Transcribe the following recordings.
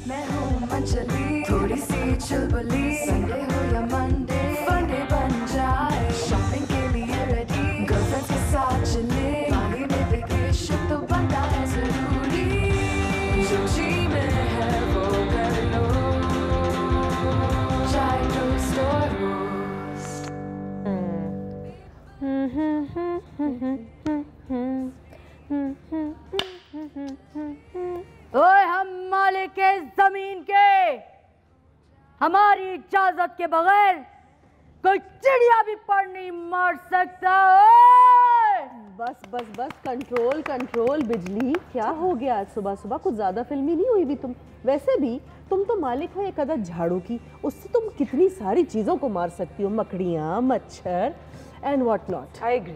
मैं हूँ मंचली, थोड़ी सी चुलबुली, संडे हो या मंडे, फंडे बन जाए, शॉपिंग के लिए रेडी, गर्लफ्रेंड्स के साथ चले, पानी में वेकेशन तो बनता है जरूरी, जो जी में है वो कर लो, चाहे टोस्ट और रोस्ट। ओए हम मालिक के जमीन के, हमारी इजाजत के बगैर कोई चिड़िया भी पर नहीं मार सकता। ओए बस बस बस, कंट्रोल कंट्रोल। बिजली, क्या हो गया आज सुबह सुबह? कुछ ज्यादा फिल्मी नहीं हुई भी तुम? वैसे भी तुम तो मालिक हो एक अदद झाड़ू की, उससे तुम कितनी सारी चीजों को मार सकती हो, मकड़ियाँ, मच्छर and what not. I agree,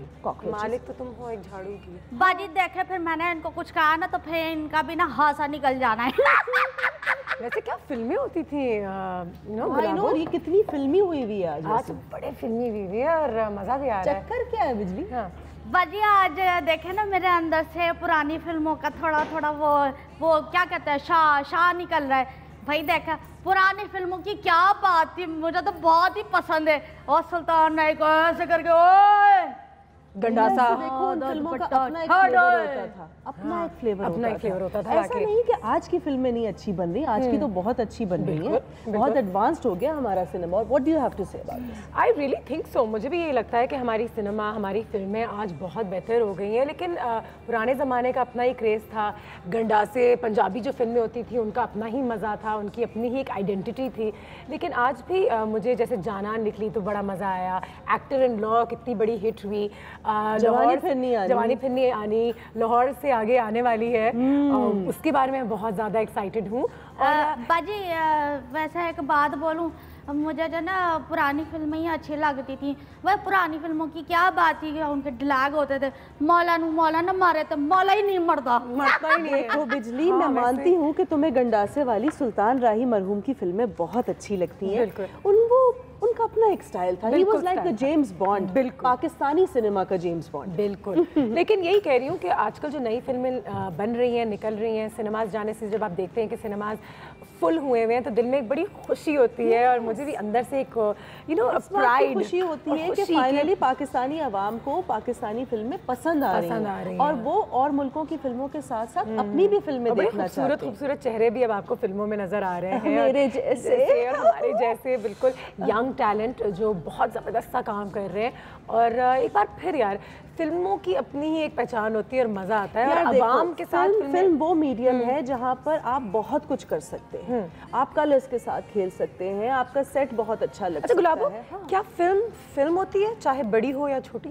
मालिक तो तुम हो एक झाड़ू की। बाजी देखे, फिर मैंने इनको कुछ कहा ना तो फिर इनका भी ना हासा निकल जाना है। वैसे क्या फिल्में होती थी, ये कितनी फिल्मी हुई हुई है आज बड़े फिल्मी हुई है और मजा भी आ रहा है। चक्कर क्या है बिजली? हाँ बाजी आज देखे ना मेरे अंदर से पुरानी फिल्मों का थोड़ा थोड़ा वो क्या कहते हैं शाह निकल रहा है। भाई देखा, पुरानी फिल्मों की क्या बात थी, मुझे तो बहुत ही पसंद है। और सुल्तान नाई को ऐसे करके ओए गंडासा, देखो उन फिल्मों का अपना एक फ्लेवर होता था, अपना एक फ्लेवर होता था। ऐसा नहीं कि आज की फिल्में नहीं अच्छी बन रही, आज की तो बहुत अच्छी बन रही है, बहुत एडवांस्ड हो गया हमारा cinema. What do you have to say about this? I really think so. मुझे भी ये लगता है कि हमारी सिनेमा, हमारी फिल्में आज बहुत बेहतर हो गई हैं, लेकिन पुराने ज़माने का अपना ही क्रेज़ था। गंडासे, पंजाबी जो फिल्में होती थी उनका अपना ही मज़ा था, उनकी अपनी ही एक आइडेंटिटी थी। लेकिन आज भी मुझे जैसे जानान निकली तो बड़ा मज़ा आया, एक्टर इन लॉ कितनी बड़ी हिट हुई, जवानी फिर नहीं आनी लाहौर से आगे आने वाली है, उसके बारे में बहुत ज़्यादा एक्साइटेड हूँ। बाजी वैसे एक बात बोलूं, मुझे जो ना पुरानी फिल्में ही अच्छी लगती थी। वह पुरानी फिल्मों की क्या बात थी, उनके डायलॉग होते थे, मौला न मारे तो मौला ही नहीं मरता ही नहीं। देखो बिजली, मैं मानती हूँ कि तुम्हें गंडासे वाली सुल्तान राही मरहूम की फिल्में बहुत अच्छी लगती हैं। उनका अपना एक स्टाइल था। He was like the James Bond, Pakistani cinema का जेम्स बॉन्ड। बिल्कुल। लेकिन यही कह रही हूँ कि आजकल जो नई फिल्में बन रही हैं, निकल रही हैं, सिनेमाज जाने से जब आप देखते हैं कि सिनेमाज फुल हुए हुए हैं तो दिल में एक बड़ी खुशी होती है, और मुझे भी अंदर से एक प्राइड खुशी होती है कि फाइनली पाकिस्तानी अवाम को पाकिस्तानी फिल्में पसंद आ रही हैं, और वो और मुल्कों की फिल्मों के साथ साथ अपनी भी फिल्में देखना चाहते हैं। खूबसूरत चेहरे भी अब आपको फिल्मों में नजर आ रहे हैं, मेरे जैसे और हमारे जैसे बिल्कुल यंग टैलेंट जो बहुत ज़बरदस्त सा काम कर रहे हैं। और एक बार फिर यार, फिल्मों की अपनी ही एक पहचान होती है और मजा आता है। और आवाम के साथ फिल्म वो मीडियम है जहाँ पर आप बहुत कुछ कर सकते हैं। आप कलर्स के साथ खेल सकते हैं, आपका सेट बहुत अच्छा लगता है। गुलाबो, क्या फिल्म होती है चाहे बड़ी हो या छोटी?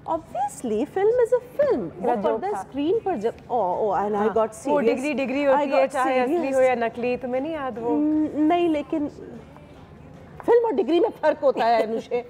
Obviously, film is a film. वो पर्दा स्क्रीन पर जब and I got serious. वो डिग्री होती है, चाहे असली हो या नकली, तुम्हें नहीं याद वो? नहीं, लेकिन फिल्म और डिग्री में फर्क होता है अनुषे।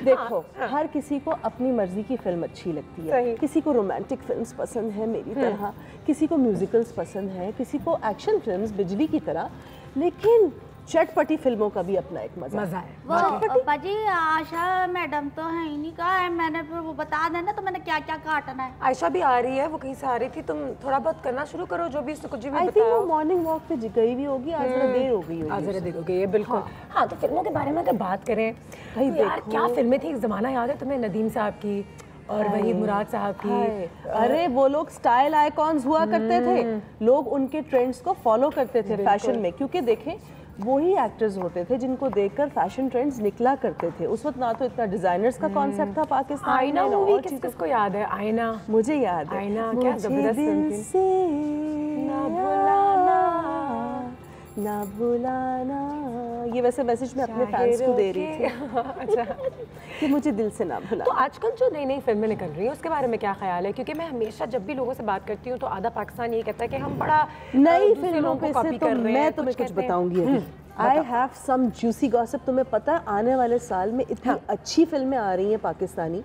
देखो, हर किसी को अपनी मर्जी की फिल्म अच्छी लगती है। किसी को रोमांटिक फिल्म्स पसंद है मेरी तरह, किसी को म्यूजिकल्स पसंद है, किसी को एक्शन फिल्म्स बिजली की तरह, लेकिन चटपटी फिल्मों का भी अपना एक मजा है। वो बाजी आशा मैडम तो है ही नहीं, कहा है मैंने, फिर वो बता देना तो मैंने क्या क्या काटना है। आयशा भी आ रही है, वो कहीं से आ रही थी, तुम थोड़ा बहुत करना शुरू करो, जो भी कुछ भी बताओ। I think वो मॉर्निंग वॉक पे गई भी होगी, आज जरा देर हो गई होगी। आज जरा देर हो गई है, बिल्कुल। हाँ, तो फिल्मों के बारे में अगर बात करें, भाई यार क्या फिल्में थी, एक जमाना याद है तुम्हें नदीम साहब की और वहीद मुराद साहब की? अरे वो लोग स्टाइल आइकॉन्स हुआ करते थे, लोग उनके ट्रेंड्स को फॉलो करते थे फैशन में, क्योंकि देखें वही एक्टर्स होते थे जिनको देखकर फैशन ट्रेंड्स निकला करते थे। उस वक्त ना तो इतना डिजाइनर्स का कॉन्सेप्ट था पाकिस्तान में। आईना मूवी किसको याद है? आईना मुझे याद है। आईना क्या जबरदस्त फिल्म थी। ना भुलाना, ये वैसे मैसेज मैं अपने फैंस को दे रही थी। अच्छा, कि मुझे दिल से ना भुलाना। तो आजकल जो नई नई फिल्में निकल रही हैं उसके बारे में क्या ख्याल है? क्योंकि मैं हमेशा जब भी लोगों से बात करती हूँ तो आधा पाकिस्तान ये कहता है कि हम बड़ा नई फिल्मों पे से तो मैं तुम्हें कुछ बताऊंगी अभी। I have some juicy gossip. तुम्हें पता है आने वाले साल में इतनी अच्छी फिल्में आ रही हैं Pakistani.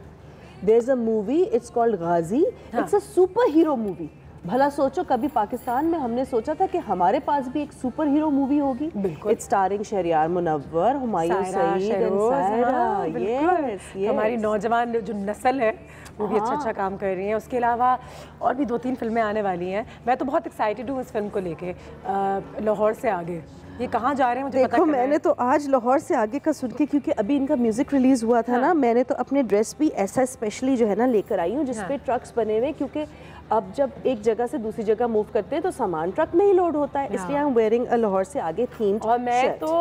There is a movie, it's called Ghazi. It's a superhero movie. भला सोचो कभी पाकिस्तान में हमने सोचा था कि हमारे पास भी एक सुपर हीरो मूवी होगी। बिल्कुल। It's starring Shehryar Munawar, Humayun Saeed and Saira. Yes, हमारी नौजवान जो नस्ल है वो भी अच्छा काम कर रही है। उसके अलावा और भी 2-3 फिल्में आने वाली हैं। मैं तो बहुत एक्साइटेड हूँ इस फिल्म को लेके। लाहौर से आगे ये कहाँ जा रहे हैं मुझे पता देखो, मैंने तो आज लाहौर से आगे का सुन के, क्योंकि अभी इनका म्यूजिक रिलीज हुआ था ना, मैंने तो अपने ड्रेस भी ऐसा स्पेशली जो है ना लेकर आई हूँ जिसपे ट्रक्स बने हुए, क्योंकि अब जब एक जगह से दूसरी जगह मूव करते हैं तो सामान ट्रक में ही लोड होता है, इसलिए I am wearing a Lahore से आगे थीम्ड। और मैं तो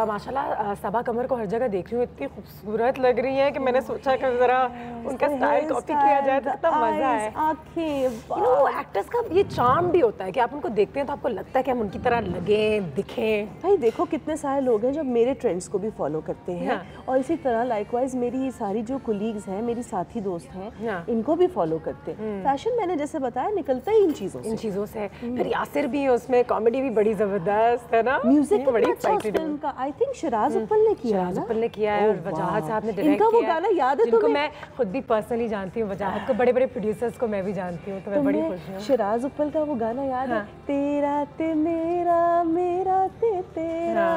माशाल्लाह सबा कमर को हर जगह देख रही हूँ, इतनी खूबसूरत लग रही है कि मैंने सोचा कि जरा उनका स्टाइल कॉपी किया जाए तो कितना मजा है। आंखें, एक्टर्स का ये चार्म भी होता है कि आप उनको देखते हैं तो आपको लगता है कि हम उनकी तरह लगे दिखें। भाई देखो कितने सारे लोग हैं जो मेरे ट्रेंड्स को भी फॉलो करते हैं, और इसी तरह लाइकवाइज मेरी ये सारी जो कोलीग्स हैं, मेरी साथी दोस्त हैं, इनको भी फॉलो करते हैं। फैशन मैंने जैसे बताया निकलता ही इन चीजों से। फिर यासिर भी है उसमें, कॉमेडी भी बड़ी जबरदस्त है ना, म्यूजिक बड़ी अच्छा फिल्म का। आई थिंक शिराज उप्पल ने किया है ना, उप्पल ने किया है, और वजाहत साहब ने डायरेक्ट इनका किया वो गाना याद है जिनको तुम्हें? मैं खुद भी पर्सनली जानती हूँ, वजाहत को, बड़े-बड़े प्रोड्यूसर्स को मैं भी जानती हूँ, तो मैं बड़ी खुश हूँ। शिराज उप्पल का वो गाना याद है, तेरा ते मेरा, मेरा ते तेरा,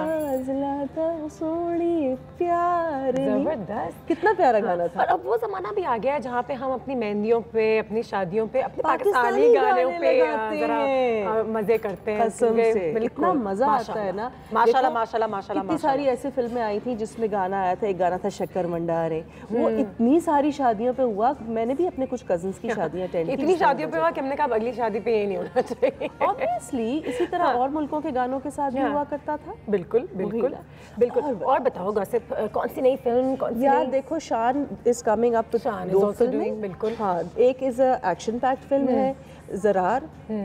ज़लाता सोनी प्यार। जबरदस्त, कितना प्यारा गाना था। और अब वो जमाना भी आ गया है जहाँ पे हम अपनी मेहंदियों पे, अपनी शादियों पे, अपने पाकिस्तानी गानों पे जरा मजे करते हैं। कसम से इतना मजा आता है ना। माशाल्लाह माशाल्लाह माशाल्लाह। कितनी सारी ऐसी फिल्में आई थी जिसमें गाना आया था, एक गाना था शक्कर मंडारे, वो इतनी सारी शादियों पे हुआ। मैंने भी अपने कुछ कजिन्स की शादियां अटेंड की, इतनी शादियों पे हुआ कि हमने कहा अगली शादी पे ये नहीं होना चाहिए। ऑब्वियसली इसी तरह और मुल्कों के गानों के साथ भी हुआ करता था। बिल्कुल बिल्कुल बिल्कुल। और बताओ गॉसिप, कौन सी नई फिल्म, कौन सी यार देखो, शान इज कमिंग अप, शान इज आल्सो डूइंग, बिल्कुल। हाँ, एक is a action packed film है Zarar,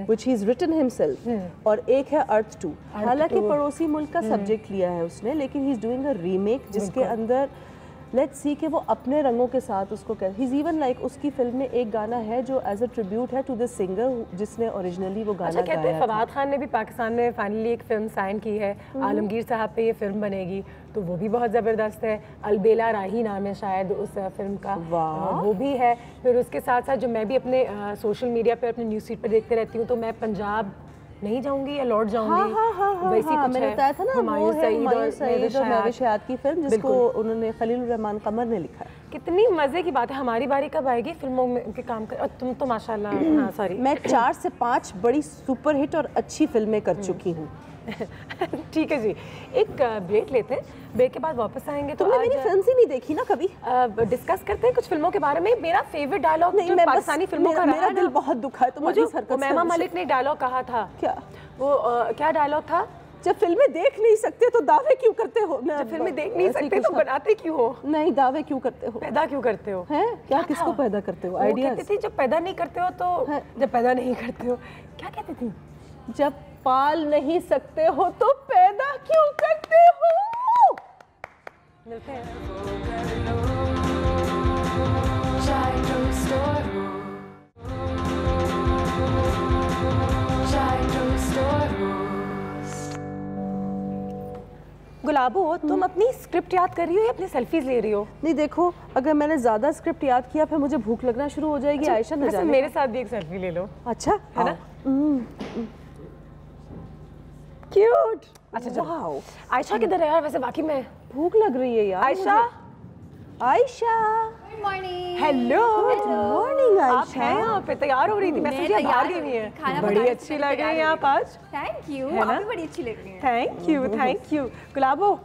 which he's written himself, और एक है अर्थ 2। हालांकि पड़ोसी मुल्क का सब्जेक्ट लिया है उसने, लेकिन he's doing a remake जिसके अंदर लेट्स सी कि वो अपने रंगों के साथ उसको कर, he's even like उसकी फिल्म में एक गाना है जो एज अ ट्रिब्यूट है टू द सिंगर जिसने ओरिजिनली वो गाना गाया। कहते हैं फवाद खान ने भी पाकिस्तान में फाइनली एक फिल्म साइन की है, आलमगीर साहब पे ये फिल्म बनेगी, तो वो भी बहुत ज़बरदस्त है। अलबेला राही नाम है शायद उस फिल्म का, वो भी है। फिर उसके साथ साथ जो मैं भी अपने सोशल मीडिया पे, अपने न्यूज़ फीड पर देखते रहती हूँ, तो मैं पंजाब नहीं जाऊंगी या लौट जाऊंगी, वैसी कुछ मैंने बताया था ना, हुमायूं सईद और महविश हयात की फिल्म जिसको उन्होंने खलील रहमान कमर ने लिखा है। कितनी मजे की बात है। हमारी बारी कब आएगी फिल्मों में के काम कर? और तुम तो माशाल्लाह, हाँ सॉरी, मैं 4 से 5 बड़ी सुपर हिट और अच्छी फिल्में कर चुकी हूँ। ठीक है जी, एक ब्रेक लेते हैं, ब्रेक के बाद वापस आएंगे। तो तुमने मेरी फिल्म ही नहीं देखी ना कभी? डिस्कस करते हैं कुछ फिल्मों के बारे में। मेरा फेवरेट डायलॉग नहीं, पाकिस्तानी फिल्मों का मेरा दिल बहुत दुखा है तुम्हारी इस हरकत से। उमैमा मलिक ने डायलॉग कहा था, क्या वो क्या डायलॉग था? जब फिल्में देख नहीं सकते तो दावे क्यों करते हो? जब फिल्में देख नहीं सकते तो बनाते क्यों हो? नहीं, दावे क्यों करते हो? पैदा क्यों करते हो? हैं क्या किसको पैदा करते हो? आइडियाज। कहती थी जब पैदा नहीं करते हो तो, जब पैदा नहीं करते हो क्या कहती थी? जब पाल नहीं सकते हो तो पैदा क्यों करते हो? मिलते हैं। गुलाबो, तुम अपनी स्क्रिप्ट याद कर रही हो या अपनी सेल्फीज ले रही हो? नहीं देखो, अगर मैंने ज्यादा स्क्रिप्ट याद किया फिर मुझे भूख लगना शुरू हो जाएगी। आयशा न जाने, मेरे साथ भी एक सेल्फी ले लो। अच्छा है ना? क्यूट। अच्छा वाओ। आयशा किधर है यार वैसे? बाकी में भूख लग रही है यार। Ayesha, good morning. Hello, good morning Ayesha. आप हैं यहाँ पे? तैयार हो रही थी? मैसेज बाहर गई हुई है। बड़ी अच्छी लग रही है आप आज। थैंक यू, है ना? आप भी बड़ी अच्छी लग रही हैं। Thank you thank you. Gulabo,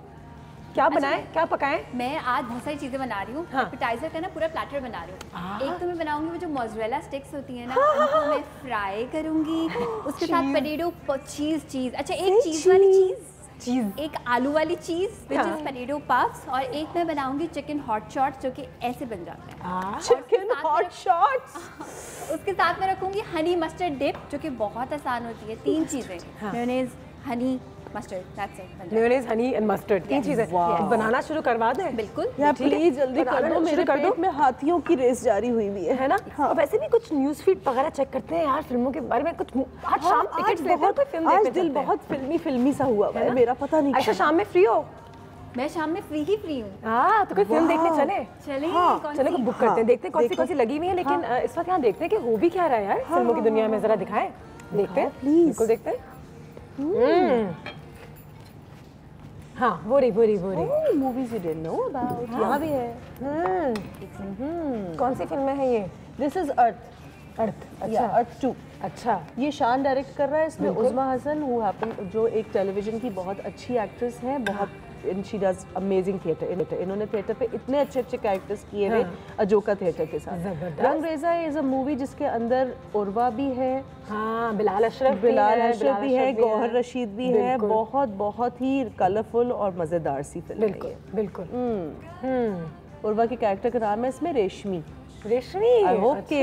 क्या बनाएं, क्या पकाएं? मैं आज बहुत सारी चीजें बना रही हूँ। एपेटाइजर का ना पूरा प्लेटर बना रही हूँ। एक तो मैं बनाऊंगी वो जो मोज़रेला स्टिक्स होती है ना, उनको मैं फ्राई करूंगी। उसके साथ पोटैटो चीज, अच्छा एक चीज वाली चीज, एक आलू वाली चीज विच इज पोटैटो पफ्स, और एक मैं बनाऊंगी चिकन हॉट शॉट्स जो कि ऐसे बन जाते हैं। Chicken hot shots. उसके साथ मैं रखूंगी हनी मस्टर्ड डिप जो कि बहुत आसान होती है। 3 चीजें, mayonnaise, Honey, mustard, that's it. Mayonnaise, honey and mustard, 3 चीजें। बनाना शुरू करवा दें? बिल्कुल यार प्लीज जल्दी कर दो, मेरे पेट में हाथियों की रेस जारी हुई भी है ना? और वैसे भी कुछ न्यूज़ फीड वगैरह चेक करते हैं यार फिल्मों के बारे में। कुछ आज शाम टिकट्स लेते हैं, कोई फिल्म देखने आज दिल बहुत फिल्मी सा हुआ है मेरा, पता नहीं। अच्छा शाम में फ्री हो? मैं शाम में फ्री हूँ। हाँ तो कोई फिल्म देखने चले? चलेंगे। हाँ, चलो बुक करते हैं, देखते हैं कौन सी लगी हुई है। लेकिन इस वक्त यहाँ देखते हैं कि हो भी क्या रहा है यार फिल्मों की दुनिया में, जरा दिखाएं। देखते हैं, बिल्कुल देखते हैं। हाँ बोरी movies you didn't know about, यहाँ भी है। कौन सी फिल्म है ये? This is earth. अच्छा अर्थ 2। अच्छा, ये शान डायरेक्ट कर रहा है। इसमें उज़मा हसन जो एक टेलीविजन की बहुत अच्छी एक्ट्रेस है, बहुत शी डज अमेजिंग थिएटर। इन्होंने थिएटर पे इतने अच्छे कैरेक्टर्स किए हुए अजोका थिएटर के साथ। रंगरेज़ा इज अ मूवी जिसके अंदर उर्वा भी है, हाँ बिलाल अशरफ भी है, गौहर रशीद भी है। बहुत ही कलरफुल और मज़ेदार सी फिल्म है। बिल्कुल। उर्वा के कैरेक्टर का नाम है इसमें रेशमी। आई होप के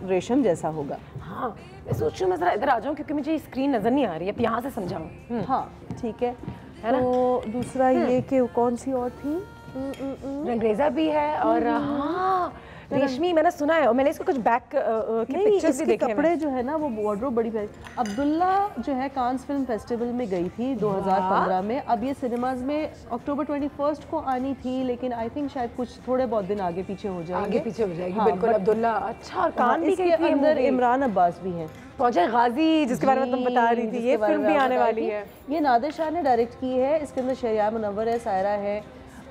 रेशम जैसा होगा। हाँ मैं सोच रही हूँ मैं जरा इधर आ जाऊँ क्योंकि मुझे स्क्रीन नजर नहीं आ रही है, अब यहाँ से समझाऊँ। हाँ ठीक है तो दूसरा ये कि कौन सी और थी? रंगरेज़ा भी है और हाँ रेशमी मैंने सुना है और मैंने इसको कुछ बैक के पिक्चर्स भी देखे हैं। कपड़े जो है ना वो वार्डरोब बड़ी प्यारी। अब्दुल्ला जो है कांस फिल्म फेस्टिवल में गई थी 2015 में। अब ये सिनेमाज में अक्टूबर 21 को आनी थी, लेकिन आई थिंक शायद कुछ थोड़े बहुत दिन आगे पीछे हो जाएगी। हाँ, बिल्कुल। अब्दुल्ला अच्छा, और कान भी गई थी। अंदर इमरान अब्बास भी हैं, फौजा गाजी जिसके बारे में तुम बता रही थी, ये फिल्म भी आने वाली है। ये नादिर शाह ने डायरेक्ट की है। इसके अंदर शरिया मुनव्वर है, सायरा है,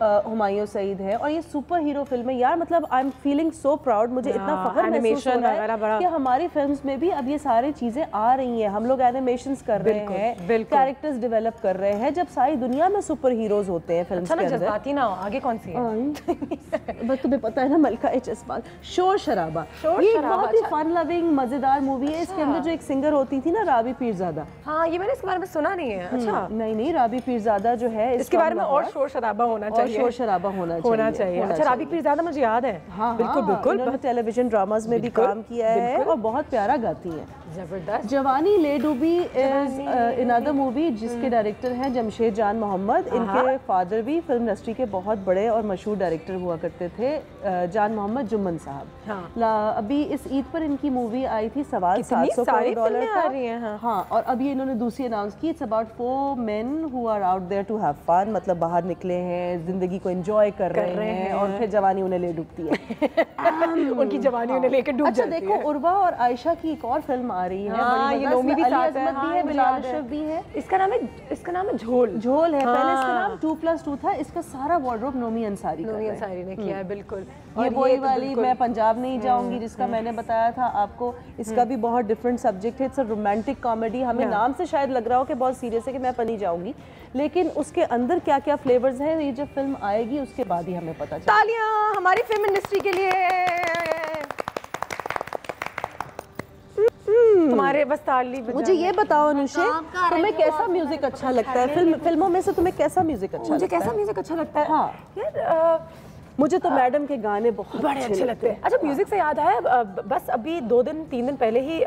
हुमायूं सईद है और ये सुपर हीरो फिल्म है यार। मतलब I am feeling so proud, मुझे इतना फख्र महसूस हो रहा है कि हमारी फिल्म्स में भी अब ये सारी चीजें आ रही हैं। हम लोग एनिमेशंस कर रहे हैं, कैरेक्टर्स डेवलप कर रहे हैं, जब सारी दुनिया में सुपर हीरोज होते हैं फिल्म्स के अंदर। जज्बाती ना हो, आगे कौन सी है? बस तुम्हें पता है ना मलका जज्बात, शोर शराबा। ये बहुत ही फन लविंग मजेदार मूवी है। इसके अंदर जो एक सिंगर होती थी ना राबी पीरजादा। हाँ ये मैंने इसके बारे में सुना नहीं है। अच्छा नहीं राबी पीरजादा जो है इसके बारे में और शोर शराबा होना चाहिए। शोर शराबा होना चाहिए। अच्छा राबी पीरजादा मुझे याद है। हाँ बिल्कुल। इन्होंने टेलीविजन ड्रामास में भी काम किया है और बहुत प्यारा गाती हैं। जबरदस्त। जवानी ले डूबी इज अनदर मूवी जिसके डायरेक्टर हैं जमशेद जान मोहम्मद। इनके फादर भी फिल्म इंडस्ट्री के बहुत बड़े और मशहूर डायरेक्टर हुआ करते थे, जान मोहम्मद जुम्मन साहब। अभी इस ईद पर इनकी मूवी आई थी सवाल $700 का। हाँ और अभी इन्होंने दूसरी अनाउंस की, it's about 4 men who are out there to have fun। मतलब बाहर निकले हैं, जिंदगी को एंजॉय कर रहे हैं और फिर जवानी उन्हें ले डूबती है। उनकी जवानी उन्हें लेकर डूब जाती है। अच्छा देखो उर्वा और आयशा की एक और फिल्म आ रही है। हाँ, ये नोमी भी साथ है, बिलाल अशरफ भी है। इसका नाम है झोल है। पहले इसका नाम 2+2 था। इसका सारा वार्डरोब नोमी अंसारी ने किया है। बिल्कुल। ये वही वाली मैं पंजाब नहीं जाऊंगी जिसका मैंने बताया था आपको। इसका भी बहुत डिफरेंट सब्जेक्ट है। It's a romantic comedy. हमें नाम से शायद लग रहा हो कि बहुत सीरियस है कि मैं नहीं जाऊंगी, लेकिन उसके अंदर क्या क्या फ्लेवर्स हैं ये जब फिल्म आएगी उसके बाद ही हमें पता चलेगा। तालियां हमारी फिल्म इंडस्ट्री के लिए। तुम्हारे बस ताली बजा। मुझे ये बताओ अनुषे, तुम्हें कैसा म्यूजिक अच्छा लगता है? फिल्मों में से तुम्हें कैसा म्यूजिक अच्छा लगता है? मुझे कैसा म्यूजिक अच्छा लगता है? हाँ यार मुझे तो मैडम के गाने बहुत बड़े अच्छे लगते हैं। अच्छा म्यूजिक से याद आया, बस अभी 2-3 दिन पहले ही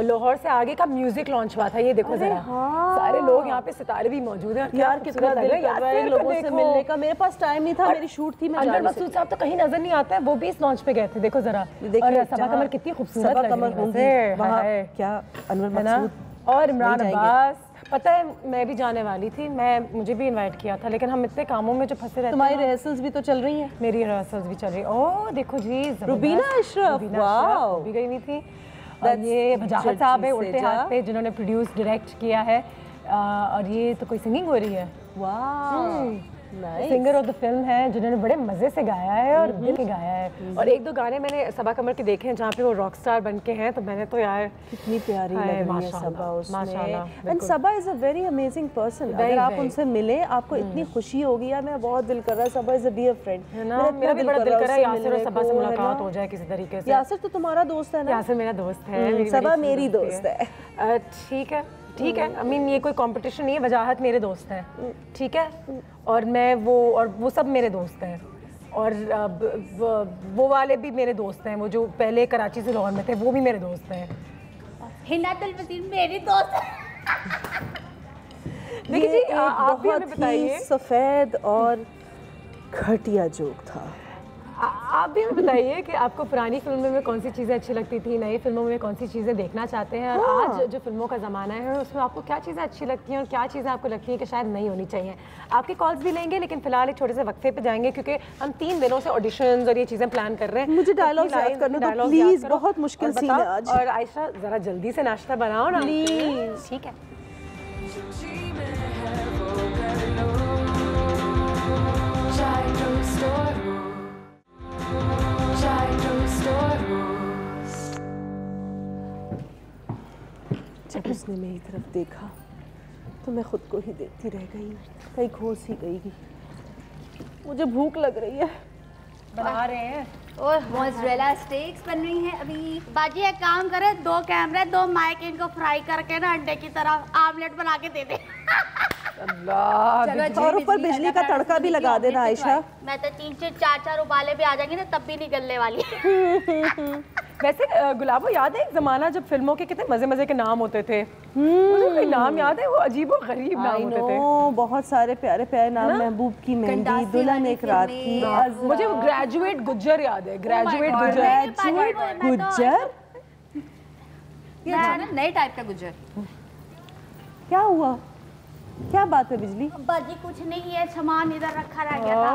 लाहौर से आगे का म्यूजिक लॉन्च हुआ था। ये देखो जरा, सारे लोग यहाँ पे सितारे भी मौजूद हैं यार। कितना दिल कर रहा है लोगों से मिलने का। मेरे पास टाइम नहीं था, मेरी शूट थी। अनवर मसूद साहब तो कहीं नजर नहीं आता है, वो भी इस लॉन्च पे गए थे। देखो जरा, और सबा कमर कितनी खूबसूरत लग रही है। क्या अनवर मसूद और इमरान अब्बास। पता है मैं भी जाने वाली थी, मुझे भी इनवाइट किया था, लेकिन हम इतने कामों में जो फंसे रहते हैं। तुम्हारी रिहर्सल्स भी तो चल रही हैं। मेरी रिहर्सल्स भी चल रही है। ओह देखो जी, रुबीना अशरफ भी गई हुई थी। और ये वजाहत साहब है उल्टे हाथ पे, जिन्होंने प्रोड्यूस डायरेक्ट किया है। और ये तो कोई सिंगिंग हो रही है। वाह सिंगर ऑफ द फिल्म है जिन्होंने बड़े मजे से गाया है और दिल के गाया है। और 1-2 गाने मैंने सबा कमर के देखे हैं जहाँ पे वो रॉक स्टार बन के हैं, तो मैंने तो यार कितनी प्यारी लग रही है सबा उसमें। And Saba is a very amazing person. अगर आप उनसे मिले आपको इतनी खुशी होगी। यार मेरा बहुत दिल कर रहा है, सबा इज अ डियर फ्रेंड है ना। मेरा भी बड़ा दिल कर रहा है यासिर और सबा से मुलाकात हो जाए किसी तरीके से। यासिर तो तुम्हारा दोस्त है ना? यासिर मेरा दोस्त है, सबा मेरी दोस्त है। ठीक है। आई मीन ये कोई कंपटीशन नहीं है, वजाहत मेरे दोस्त हैं, ठीक है। और मैं वो सब मेरे दोस्त हैं। और वो वाले भी मेरे दोस्त हैं, वो जो पहले कराची से लाहौर में थे वो भी मेरे दोस्त हैं। हिनातुल वसीम मेरी दोस्त है। देखिए जी आप भी हमें बताइए। सफेद और घटिया जोक था। आप भी हमें बताइए कि आपको पुरानी फिल्मों में कौन सी चीज़ें अच्छी लगती थी, नई फिल्मों में कौन सी चीज़ें देखना चाहते हैं, और आज जो फिल्मों का ज़माना है उसमें आपको क्या चीज़ें अच्छी लगती हैं और क्या चीज़ें आपको लगती हैं कि शायद नहीं होनी चाहिए। आपके कॉल्स भी लेंगे, लेकिन फिलहाल एक छोटे से वक्फे पे जाएंगे क्योंकि हम 3 दिनों से ऑडिशंस और ये चीज़ें प्लान कर रहे हैं। मुझे डायलॉग याद करने दो प्लीज, बहुत मुश्किल सीन है आज। और आयशा ज़रा जल्दी से नाश्ता बनाओ ना प्लीज। ठीक है। जब उसने मेरी तरफ देखा तो मैं खुद को ही देखती रह गई, कहीं खो सी गई। मुझे भूख लग रही है। बना रहे हैं और मोज़रेला स्टेक्स बन रही हैं अभी। बाजी एक काम करे, 2 कैमरे 2 माइक इनको फ्राई करके ना अंडे की तरह आमलेट बना के दे दे। और ऊपर बिजली का तड़का भी लगा देना आयशा। मैं तो 3 से 4 उबाले भी आ जाएंगे ना, तब भी नहीं गलने वाली। वैसे गुलाबो, याद है एक जमाना जब फिल्मों के कितने मजे मजे के नाम होते थे? मुझे कोई नाम याद है, वो अजीब और गरीब नाम होते थे। बहुत सारे प्यारे प्यारे नाम, महबूब की मेहंदी, दुल्हन एक रात की, मुझे वो ग्रेजुएट गुज्जर याद है। ग्रेजुएट गुज्जर ये नए टाइप का गुज्जर। क्या हुआ? क्या बात है बिजली? बाजी कुछ नहीं है, सामान इधर रखा रह गया था।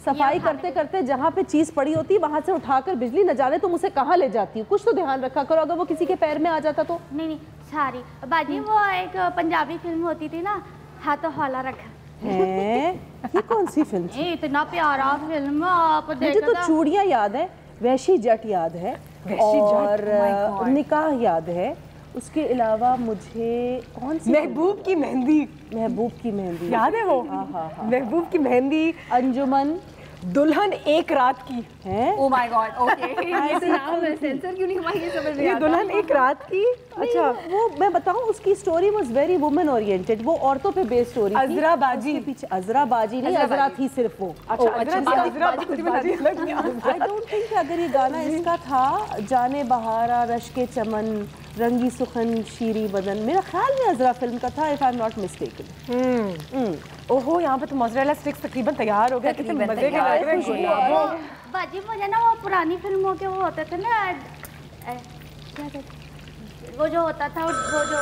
सफाई करते करते जहाँ पे चीज पड़ी होती वहां से उठाकर बिजली न जाने तुम उसे कहाँ ले जाती हो। कुछ तो ध्यान रखा करो, अगर वो किसी के पैर में आ जाता तो। नहीं सारी बाजी, वो एक पंजाबी फिल्म होती थी ना, हाथों हौला रखा है। ये कौन सी फिल्म थी? इतना प्यारा फिल्म, आप मुझे तो चूड़ियाँ याद है, वैशी जट याद है, और निकाह याद है। उसके अलावा मुझे कौन सी? महबूब की मेहंदी। महबूब की मेहंदी याद है वो? हाँ। महबूब की मेहंदी, अंजुमन, दुल्हन एक रात की है। Oh my God, okay. ये नाम सेंसर क्यों नहीं हुआ ये समझ नहीं आता। दुल्हन एक रात की। अच्छा, वो मैं बताऊं, उसकी story was very women oriented, वो औरतों पे बेस्ड स्टोरी थी। अजरा बाजी पीछे अजरा बाजी नहीं, अजरा थी सिर्फ वो। अच्छा, अजरा बाजी अलग नहीं। आई डोंट थिंक अगर ये गाना इसका था, जाने बहारा रश के चमन रंगी सुखन शीरी बदन, मेरा ख्याल में अजरा फिल्म का था, if I am not mistaken. ओहो, यहाँ पे तो मोज़रेला स्टिक्स तकरीबन तैयार हो गए। कितने मजे के लग रहे हैं। बाजी मुझे ना वो पुरानी फिल्मों के वो होते थे ना, वो जो होता था, वो जो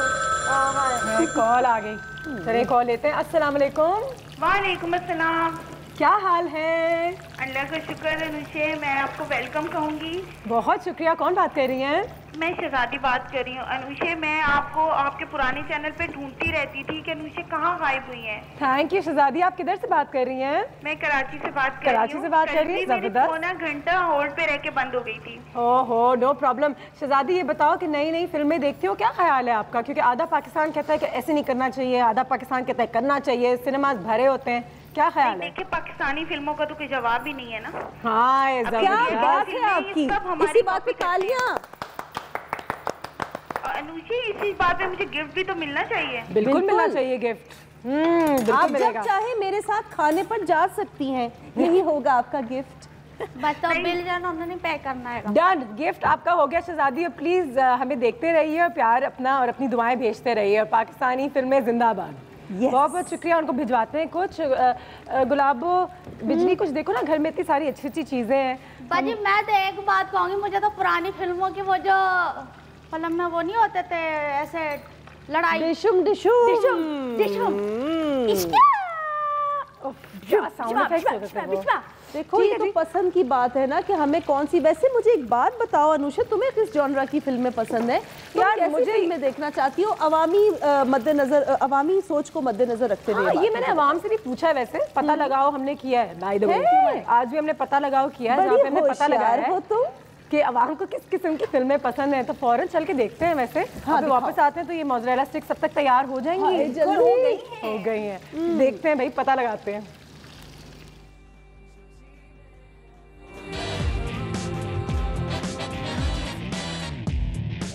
कॉल आ गई। चलिए कॉल लेते हैं। अस्सलाम वालेकुम। वालेकुम अस्सलाम। क्या हाल है? अल्लाह का शुक्र है अनुशे, मैं आपको वेलकम कहूँगी। बहुत शुक्रिया। कौन बात कर रही हैं? मैं शहजादी बात कर रही हूँ। अनुशे, मैं आपको आपके पुराने चैनल पे ढूंढती रहती थी कि अनुशे कहाँ गायब हुई हैं। थैंक यू शहजादी। आप किधर से बात कर रही हैं? मैं कराची से बात कर रही हूँ। कराची से बात कर रही हैं? जबरदस्त। मेरी घंटा होल्ड पे रह के बंद हो गई थी। ओहो, नो प्रॉब्लम। शहजादी ये बताओ कि नई नई फिल्में देखती हो, क्या ख्याल है आपका? क्योंकि आधा पाकिस्तान कहता है कि ऐसे नहीं करना चाहिए, आधा पाकिस्तान कहता है करना चाहिए, सिनेमाज भरे होते हैं, क्या ख्याल है? देखिए, पाकिस्तानी फिल्मों का तो कोई जवाब ही नहीं है ना। हाँ, क्या बात है आपकी, इसी बात पे तालियां। अनुशे, इसी बात पे मुझे गिफ्ट भी तो मिलना चाहिए। बिल्कुल मिलना चाहिए गिफ्ट। आप जब चाहे मेरे साथ खाने पर जा सकती हैं, यही होगा आपका गिफ्ट। बस तो बिल जाना उन्होंने पे करना है। डन, गिफ्ट आपका हो गया शहजादी। प्लीज हमें देखते रहिए, प्यार अपना और अपनी दुआएं भेजते रहिए, और पाकिस्तानी फिल्में जिंदाबाद। बहुत बहुत शुक्रिया। उनको भिजवाते हैं कुछ। गुलाबो, बिजली, कुछ देखो ना, घर में इतनी सारी अच्छी अच्छी चीजें हैं। बाजी मैं तो एक बात कहूँगी, मुझे तो पुरानी फिल्मों की वो जो फिल्म में वो नहीं होते थे ऐसे लड़ाई, डिशुम डिशुम डिशुम डिशुम, देखो ये तो पसंद की बात है ना कि हमें कौन सी। वैसे मुझे एक बात बताओ अनुषा, तुम्हें किस जॉनरा की फिल्में पसंद है? यार मुझे फिल्में देखना चाहती हो, अवामी मद्देनजर, अवामी सोच को मद्देनजर रखते हुए। ये मैंने अवाम से भी पूछा है, वैसे पता लगाओ हमने किया है। बाय द वे आज भी हमने पता लगाओ किया है, जहाँ पे हमने पता लगाया है कि अवाम को किस किस्म की फिल्में पसंद है, तो फौरन चल के देखते हैं। वैसे हाँ, वापस आते हैं तो ये मोज़रेला स्टिक्स सब तक तैयार हो जाएंगी। हो गई हैं। देखते हैं भाई, पता लगाते हैं।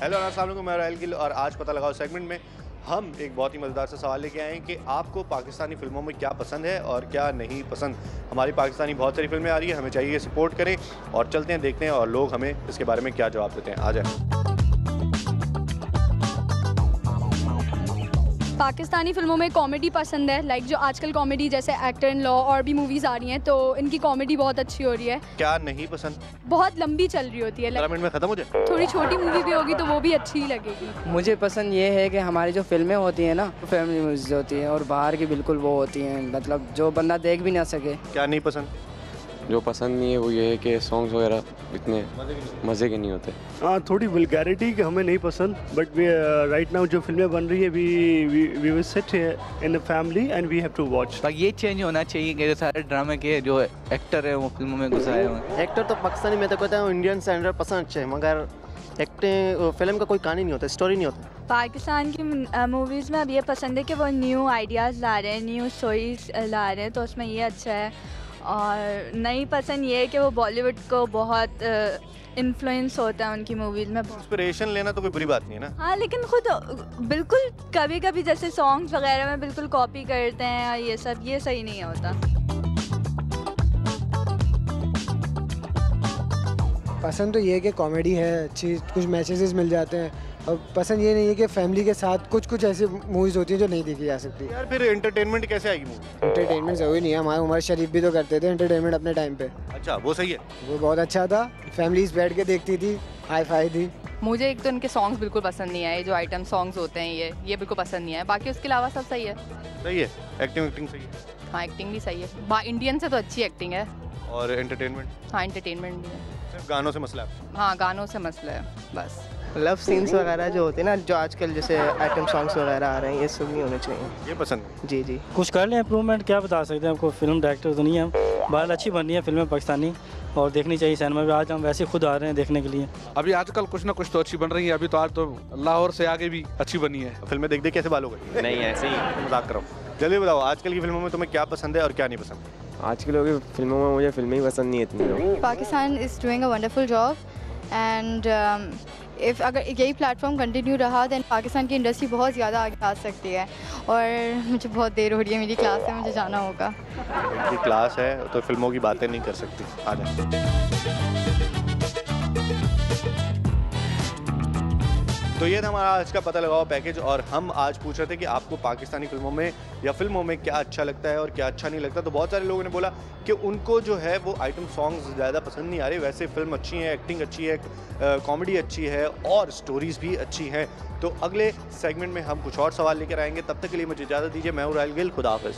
हेलो अस्सलाम वालेकुम, मैं राहिल गिल, और आज पता लगाओ सेगमेंट में हम एक बहुत ही मज़ेदार सा सवाल लेके आए हैं कि आपको पाकिस्तानी फिल्मों में क्या पसंद है और क्या नहीं पसंद। हमारी पाकिस्तानी बहुत सारी फिल्में आ रही है, हमें चाहिए सपोर्ट करें, और चलते हैं देखते हैं और लोग हमें इसके बारे में क्या जवाब देते हैं। आ जाए। पाकिस्तानी फिल्मों में कॉमेडी पसंद है, लाइक जो आजकल कॉमेडी जैसे एक्टर इन लॉ और भी मूवीज़ आ रही हैं तो इनकी कॉमेडी बहुत अच्छी हो रही है। क्या नहीं पसंद? बहुत लंबी चल रही होती है, 15 मिनट में खत्म हो जाए। थोड़ी छोटी मूवी भी होगी तो वो भी अच्छी ही लगेगी। मुझे पसंद ये है कि हमारी जो फिल्में होती हैं ना, फैमिली मूवीज होती हैं और बाहर की बिल्कुल वो होती हैं, मतलब जो बंदा देख भी ना सके। क्या नहीं पसंद? जो पसंद नहीं है वो ये है कि सॉन्ग्स वगैरह इतने मज़े के नहीं होते। हाँ, थोड़ी वल्गैरिटी हमें नहीं पसंद, बट राइट नाउ जो फिल्में बन रही है we will sit in a family and we have to watch. ये चेंज होना चाहिए कि जो सारे ड्रामे के जो एक्टर है वो फिल्मों में घुसाए हुए। एक्टर तो पाकिस्तानी में तो कहता हूँ इंडियन स्टैंडर्ड पसंद अच्छे हैं, मगर एक्टिंग फिल्म का कोई कहानी नहीं होता, स्टोरी नहीं होता। पाकिस्तान की मूवीज़ में अब ये पसंद है कि वो न्यू आइडियाज़ ला रहे हैं, न्यू स्टोरीज ला रहे हैं, तो उसमें ये अच्छा है। और नहीं पसंद ये है कि वो बॉलीवुड को बहुत इन्फ्लुएंस होता है उनकी मूवीज़ में। इंस्पिरेशन लेना तो कोई बुरी बात नहीं है ना। हाँ, लेकिन खुद बिल्कुल कभी कभी जैसे सॉन्ग्स वगैरह में बिल्कुल कॉपी करते हैं और ये सब, ये सही नहीं होता। पसंद तो ये है कि कॉमेडी है अच्छी, कुछ मैसेजेस मिल जाते हैं, और पसंद ये नहीं है कि फैमिली के साथ कुछ ऐसी मूवीज़ होती हैं जो नहीं देखी जा सकती। यार फिर एंटरटेनमेंट कैसे आएगी मूवी? एंटरटेनमेंट जरूरी नहीं है, हमारे उमर शरीफ भी तो करते थे एंटरटेनमेंट अपने टाइम पे। अच्छा, वो सही है, वो बहुत अच्छा था, फैमिलीज बैठ के देखती थी, हाई फाई थी। मुझे एक तो इनके सॉन्ग्स बिल्कुल पसंद नहीं आए, जो आइटम सॉन्ग्स होते हैं ये बिल्कुल पसंद नहीं आए। बाकी उसके अलावा सब सही है। सही है, एक्टिंग सही है। हाँ, एक्टिंग भी सही है, इंडियन से तो अच्छी एक्टिंग है। और एंटरटेनमेंट? हाँ, एंटरटेनमेंट भी है। सिर्फ गानों से मसला है? हाँ, गानों से मसला है बस। लव सीन्स वगैरह जो होते हैं ना, जो आजकल जैसे आइटम सॉन्ग्स वगैरह आ रहे हैं, ये सब नहीं होने चाहिए। ये पसंद? जी जी। कुछ कर लें इम्प्रूवमेंट, क्या बता सकते हैं आपको, फिल्म डायरेक्टर तो नहीं है हम। बाहर अच्छी बन रही है फिल्में पाकिस्तानी और देखनी चाहिए सिनेमा में। आज हम वैसे खुद आ रहे हैं देखने के लिए। अभी आजकल कुछ ना कुछ तो अच्छी बन रही है, अभी तो आज तो लाहौर से आगे भी अच्छी बनी है। फिल्में देख कैसे बाल हो गए? नहीं, ऐसे ही मजाक कर रहा हूँ। जल्दी बताओ, आजकल की फिल्मों में तुम्हें क्या पसंद है और क्या नहीं पसंद? आजकल की फिल्मों में मुझे फिल्में ही पसंद नहीं है इतनी। Pakistan is doing a wonderful job and if अगर यही प्लेटफॉर्म कंटिन्यू रहा दैन पाकिस्तान की इंडस्ट्री बहुत ज़्यादा आगे आ सकती है। और मुझे बहुत देर हो रही है, मेरी क्लास है, मुझे जाना होगा। इनकी क्लास है तो फिल्मों की बातें नहीं कर सकती। आ जाए। तो ये था हमारा आज का पता लगाओ पैकेज, और हम आज पूछ रहे थे कि आपको पाकिस्तानी फिल्मों में या फिल्मों में क्या अच्छा लगता है और क्या अच्छा नहीं लगता। तो बहुत सारे लोगों ने बोला कि उनको जो है वो आइटम सॉन्ग्स ज़्यादा पसंद नहीं आ रहे, वैसे फिल्म अच्छी है, एक्टिंग अच्छी है, कॉमेडी अच्छी है और स्टोरीज़ भी अच्छी हैं। तो अगले सेगमेंट में हम कुछ और सवाल लेकर आएंगे, तब तक के लिए मुझे इजाज़त दीजिए। मैं हूं राहिल गिल, खुदा हाफिज़।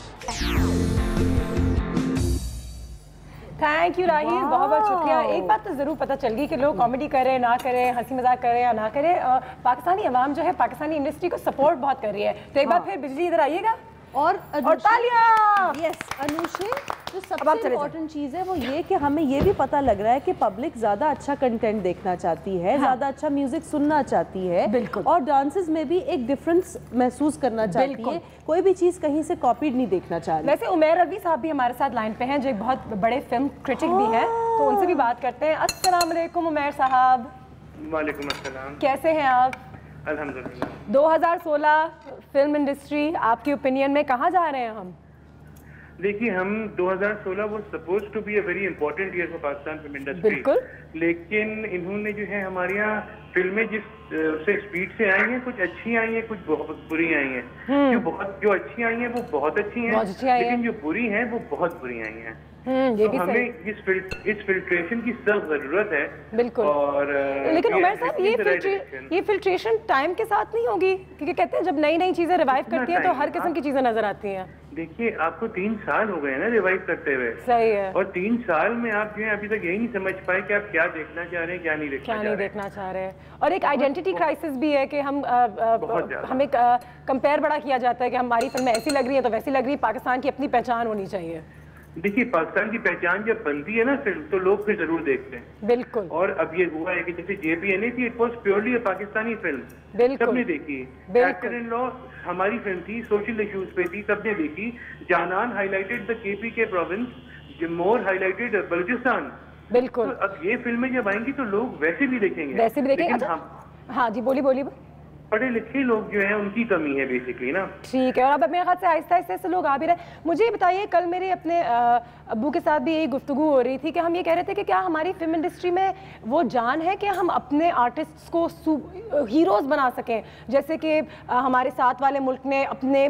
थैंक यू राहिल, बहुत बहुत शुक्रिया। एक बात तो ज़रूर पता चल गई कि लोग कॉमेडी करें ना करें, हंसी मजाक करें या ना करें, पाकिस्तानी अवाम जो है पाकिस्तानी इंडस्ट्री को सपोर्ट बहुत कर रही है। तो एक बार फिर बिजली इधर आइएगा और तालियां। यस अनुश्री, जो सबसे इम्पोर्टेंट चीज़ है वो ये कि हमें ये भी पता लग रहा है कि पब्लिक ज़्यादा अच्छा कंटेंट देखना चाहती है, हाँ। ज़्यादा अच्छा म्यूजिक सुनना चाहती है, बिल्कुल, और डांसेस में भी एक डिफरेंस महसूस करना चाहती है, कोई भी चीज़ कहीं से कॉपीड नहीं देखना चाह रही। वैसे उमैर रज़वी साहब भी हमारे साथ लाइन पे हैं, जो एक बहुत बड़े फिल्म क्रिटिक भी हैं, तो उनसे भी बात करते हैं। अस्सलाम वालेकुम उमैर साहब। वालेकुम अस्सलाम। कैसे हैं आप? अल्हम्दुलिल्लाह। 2016 फिल्म इंडस्ट्री आपके ओपिनियन में कहाँ जा रहे हैं हम? देखिए, हम 2016 वो suppose to be a very important year for Pakistan film industry, लेकिन इन्होंने जो है हमारे यहाँ फिल्में जिस से स्पीड से आई हैं, कुछ अच्छी आई हैं, कुछ बहुत बुरी आई हैं। जो अच्छी आई हैं वो बहुत अच्छी हैं, लेकिन जो बुरी हैं वो बहुत बुरी आई हैं। ये तो हमें इस फिल्ट्रेशन की सख्त जरूरत है। बिल्कुल। और लेकिन उमर साहब, ये फिल्ट्रेशन टाइम के साथ नहीं होगी, क्योंकि कहते हैं जब नई नई चीजें रिवाइव करती हैं तो हर किस्म की चीजें नजर आती हैं। देखिए, आपको 3 साल हो गए ना रिवाइव करते हुए। सही है। और 3 साल में आप जो है अभी तक यही नहीं समझ पाए कि आप क्या देखना चाह रहे हैं, क्या नहीं देखना चाह रहे हैं। और एक आइडेंटिटी क्राइसिस भी है कि हमें कंपेयर बड़ा किया जाता है कि हमारी फिल्में ऐसी लग रही है तो वैसी लग रही है। पाकिस्तान की अपनी पहचान होनी चाहिए। देखिए, पाकिस्तान की पहचान जब बनती है ना फिल्म, तो लोग फिर जरूर देखते हैं। बिल्कुल। और अब ये हुआ है कि जैसे JPNA थी, it was purely a Pakistani film, सबने देखी। एक्टर इन लॉ हमारी फिल्म थी, सोशल इश्यूज पे थी, सबने देखी। Janaan highlighted the KPK province, more highlighted Balochistan. बिल्कुल। तो अब ये फिल्में जब आएंगी तो लोग वैसे भी देखेंगे। हाँ जी, बोलिए। पढ़े लिखे लोग जो हैं उनकी कमी है बेसिकली ना। ठीक है, और अब मेरे ख्याल से आहिस्ता आहिस्ता से लोग आ भी रहे। मुझे ये बताइए, कल मेरे अपने अब्बू के साथ भी यही गुफ्तगू हो रही थी कि हम ये कह रहे थे कि क्या हमारी फिल्म इंडस्ट्री में वो जान है कि हम अपने आर्टिस्ट्स को हीरोज़ बना सकें, जैसे कि हमारे साथ वाले मुल्क ने अपने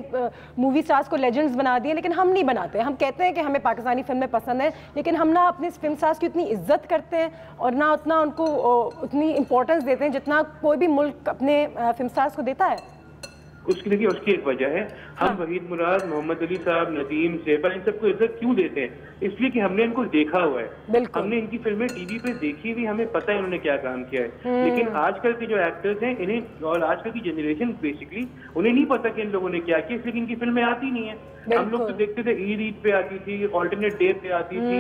मूवी स्टार्स को लेजेंड्स बना दिए, लेकिन हम नहीं बनाते। हम कहते हैं कि हमें पाकिस्तानी फिल्में पसंद हैं, लेकिन हम ना अपने फिल्म स्टार्स की उतनी इज्जत करते हैं और ना उतना उनको उतनी इम्पोर्टेंस देते हैं जितना कोई भी मुल्क अपने फिल्म स्टार्स को देता है। उसकी देखिए उसकी एक वजह है, हम वहीद मुराद, मोहम्मद अली साहब, नदीम, ज़ेबा, इन सबको इज्जत क्यों देते हैं? इसलिए कि हमने इनको देखा हुआ है, हमने इनकी फिल्में टीवी पे देखी हुई, हमें पता है इन्होंने क्या काम किया है। लेकिन आजकल के जो एक्टर्स हैं इन्हें और आजकल की जनरेशन बेसिकली उन्हें नहीं पता कि इन लोगों ने क्या किया, इसलिए इनकी फिल्में आती नहीं है। हम लोग तो देखते थे ईद पे आती थी, ऑल्टरनेट डे पे आती थी,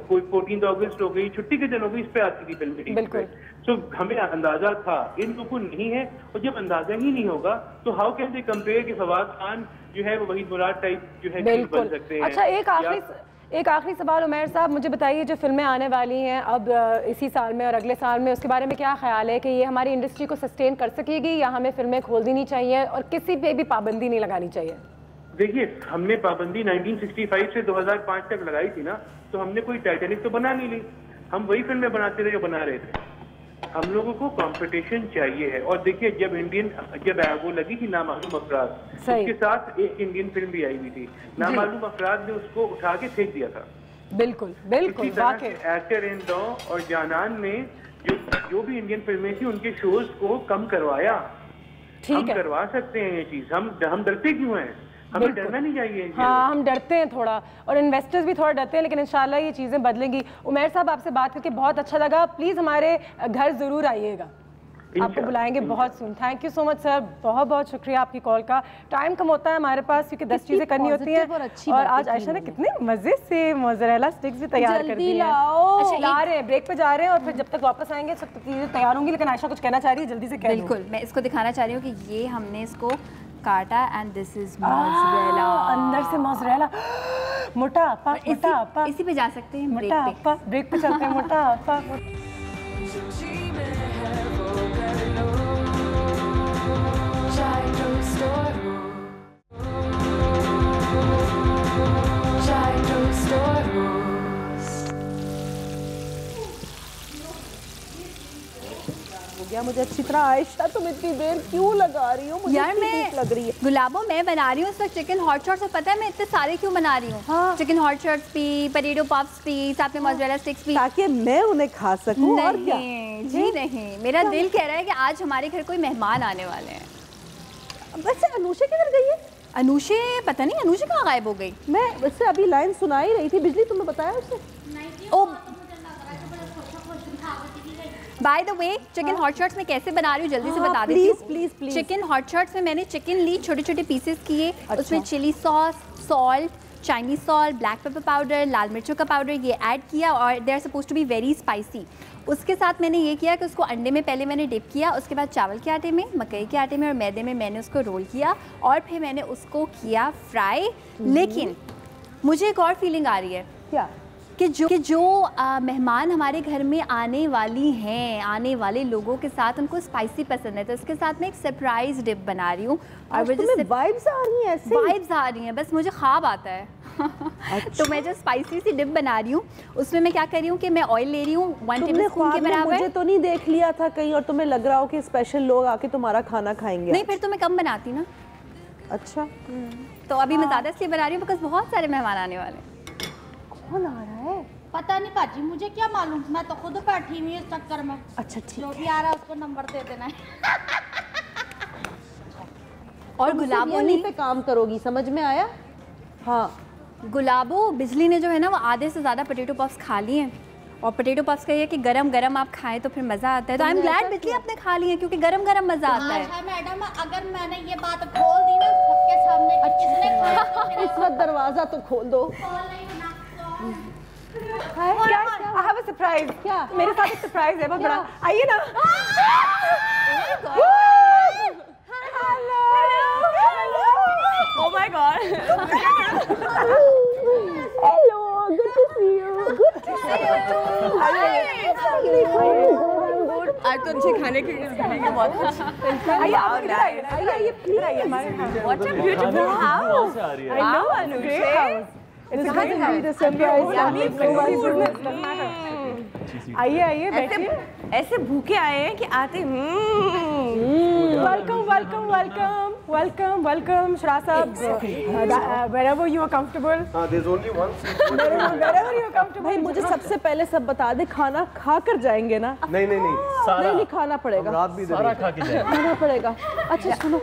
कोई 14 अगस्त हो गई, छुट्टी के दिन हो गई, इस पे आती थी फिल्में टीवी पे। तो हमें अंदाजा था, इन लोगों को नहीं है, और जब अंदाजा ही नहीं होगा तो हाउ कैन दे कंपेयर कि फवाद खान जो है वो वहीद मुराद टाइप जो है बन सकते हैं। अच्छा, एक आखिरी सवाल उमैर साहब, मुझे बताइए जो फिल्में आने वाली हैं अब इसी साल में और अगले साल में, उसके बारे में क्या ख्याल है कि ये हमारी इंडस्ट्री को सस्टेन कर सकेगी या हमें फिल्में खोल देनी चाहिए और किसी पे भी पाबंदी नहीं लगानी चाहिए? देखिए, हमने पाबंदी 1965 से 2005 तक लगाई थी ना, तो हमने कोई टाइटैनिक तो बना नहीं ली, हम वही फिल्में बनाते थे जो बना रहे थे। हम लोगों को कंपटीशन चाहिए है। और देखिए, जब वो लगी थी नामालूम अफराद, उसके साथ एक इंडियन फिल्म भी आई हुई थी, नामालूम अफराद ने उसको उठा के फेंक दिया था। बिल्कुल बिल्कुल। एक्टर इन लॉ और जानान ने जो भी इंडियन फिल्में थी उनके शोज को कम करवाया। हम करवा सकते हैं ये चीज, हम डरते क्यों हैं? हमें डरना नहीं चाहिए। हाँ, हम डरते हैं थोड़ा, और इन्वेस्टर्स भी थोड़ा डरते हैं, लेकिन इंशाल्लाह ये चीज़ें बदलेंगी। उमैर साहब, आपसे बात करके बहुत अच्छा लगा। प्लीज़ हमारे घर ज़रूर आइएगा, आपको बुलाएंगे बहुत सुन। Thank you so much sir, बहुत बहुत शुक्रिया आपकी कॉल का। टाइम कम होता है हमारे पास क्योंकि 10 चीज़ें करनी होती हैं, और आज आयशा ने कितने मज़े से मोज़रेला स्टिक्स भी तैयार कर दी हैं। अच्छा, ला रहे हैं, ब्रेक पे जा रहे हैं, और फिर जब तक वापस आएंगे सब चीज़ें तैयार होंगी। लेकिन आयशा कुछ कहना चाह रही है, जल्दी से कह। बिल्कुल, मैं इसको दिखाना चाह रही हूँ कि ये हमने इसको काटा एंड दिस इज मोज़रेला, अंदर से मोज़रेला। मोटा आपा, इसी पे जा सकते हैं, ब्रेक पे चलते हैं। मोटा आपा गया मुझे अच्छी तरह। आयशा, तुम इतनी देर क्यों लगा रही हो? मुझे यार मैं लग रही है। गुलाबो, मैं बना रही हूँ इस वक्त चिकन हॉट शॉट्स, और पता है मैं इतने सारे क्यों बना रही हूँ? हाँ। चिकन हॉट शॉट्स भी, पोटैटो पफ्स भी, साथ में मोज़रेला स्टिक्स भी, ताकि मैं उन्हें खा सकूं। और क्या? जी नहीं, मेरा दिल कह रहा है कि आज हमारे घर कोई मेहमान आने वाले हैं। वैसे अनुषा किधर गई है? अनुषा पता नहीं, अनुषा कहाँ गायब हो गई? मैं वैसे अभी लाइन सुना ही रही थी। बिजली, तुम्हें बताया उसे? Oh by the way, chicken hot shots में कैसे बना रही हूँ जल्दी से बता देती हूँ। प्लीज। चिकन हॉट शॉट्स में मैंने चिकन ली, छोटे छोटे पीसेस किए, उसमें chilli sauce, salt, Chinese salt, black pepper powder, लाल मिर्चों का पाउडर ये ऐड किया, और they are suppose to be very spicy. उसके साथ मैंने ये किया कि उसको अंडे में पहले मैंने डिप किया, उसके बाद चावल के आटे में, मकई के आटे में और मैदे में मैंने उसको रोल किया, और फिर मैंने उसको किया फ्राई। लेकिन मुझे एक और फीलिंग आ रही है। क्या? कि जो मेहमान हमारे घर में आने वाली हैं, आने वाले लोगों के साथ उनको स्पाइसी पसंद है, तो इसके साथ मैं एक सरप्राइज डिप बना रही हूँ। और मुझे वाइब्स आ रही हैं, ऐसे वाइब्स आ रही हैं, बस मुझे ख्वाब आता है। अच्छा। तो मैं जो स्पाइसी सी डिप बना रही हूँ उसमें मैं क्या कर रही हूँ कि मैं ऑयल ले रही हूँ 1 टेबलस्पून के बराबर। मुझे तो नहीं देख लिया था कहीं, और तुम्हें लग रहा हो कि स्पेशल लोग आके तुम्हारा खाना खाएंगे? नहीं, फिर तो मैं कम बनाती ना। अच्छा, तो अभी मैं ज़्यादा इसलिए बना रही हूँ बिकॉज बहुत सारे मेहमान आने वाले हैं। कौन आ रहा है? पता नहीं पाजी, मुझे क्या मालूम, मैं तो खुद बैठी हुई इस चक्कर में। अच्छा ठीक है, जो भी आ रहा है उसको नंबर दे देना है। और गुलाबो यहीं पे काम करोगी, समझ में आया? हाँ, गुलाबो, बिजली ने जो है ना वो आधे से ज़्यादा पोटैटो पफ्स खा लिए हैं, और पोटैटो पफ्स का ये कि गरम गरम आप खाएं तो फिर मज़ा आता है। तो आई एम ग्लैड बिजली आपने खा लिए हैं क्योंकि गरम गरम मज़ा आता है। अच्छा मैडम, अगर मैंने ये बात खोल दी ना सबके सामने, किसने खाया तो इस वक्त दरवाजा तो खोल दो। क्या? I have a surprise। क्या? मेरे साथ एक सरप्राइज है बहुत बड़ा, आइए ना। Oh my God। Hello, good to see you। Good to see you too। आज तो अच्छे खाने के लिए बहुत अच्छा। आइए प्लीज हमारे what a beautiful house. I know Anushe. आइए आइए बैठिए। ऐसे भूखे आए हैं कि आते welcome welcome welcome welcome welcome शरा साहब। wherever you are comfortable. There's only one. Wherever you are comfortable. भाई मुझे सबसे पहले सब बता दे, खाना खा कर जाएंगे ना? नहीं नहीं खाना पड़ेगा, रात भी सारा खा के जाएंगे। खाना पड़ेगा। अच्छा सुनो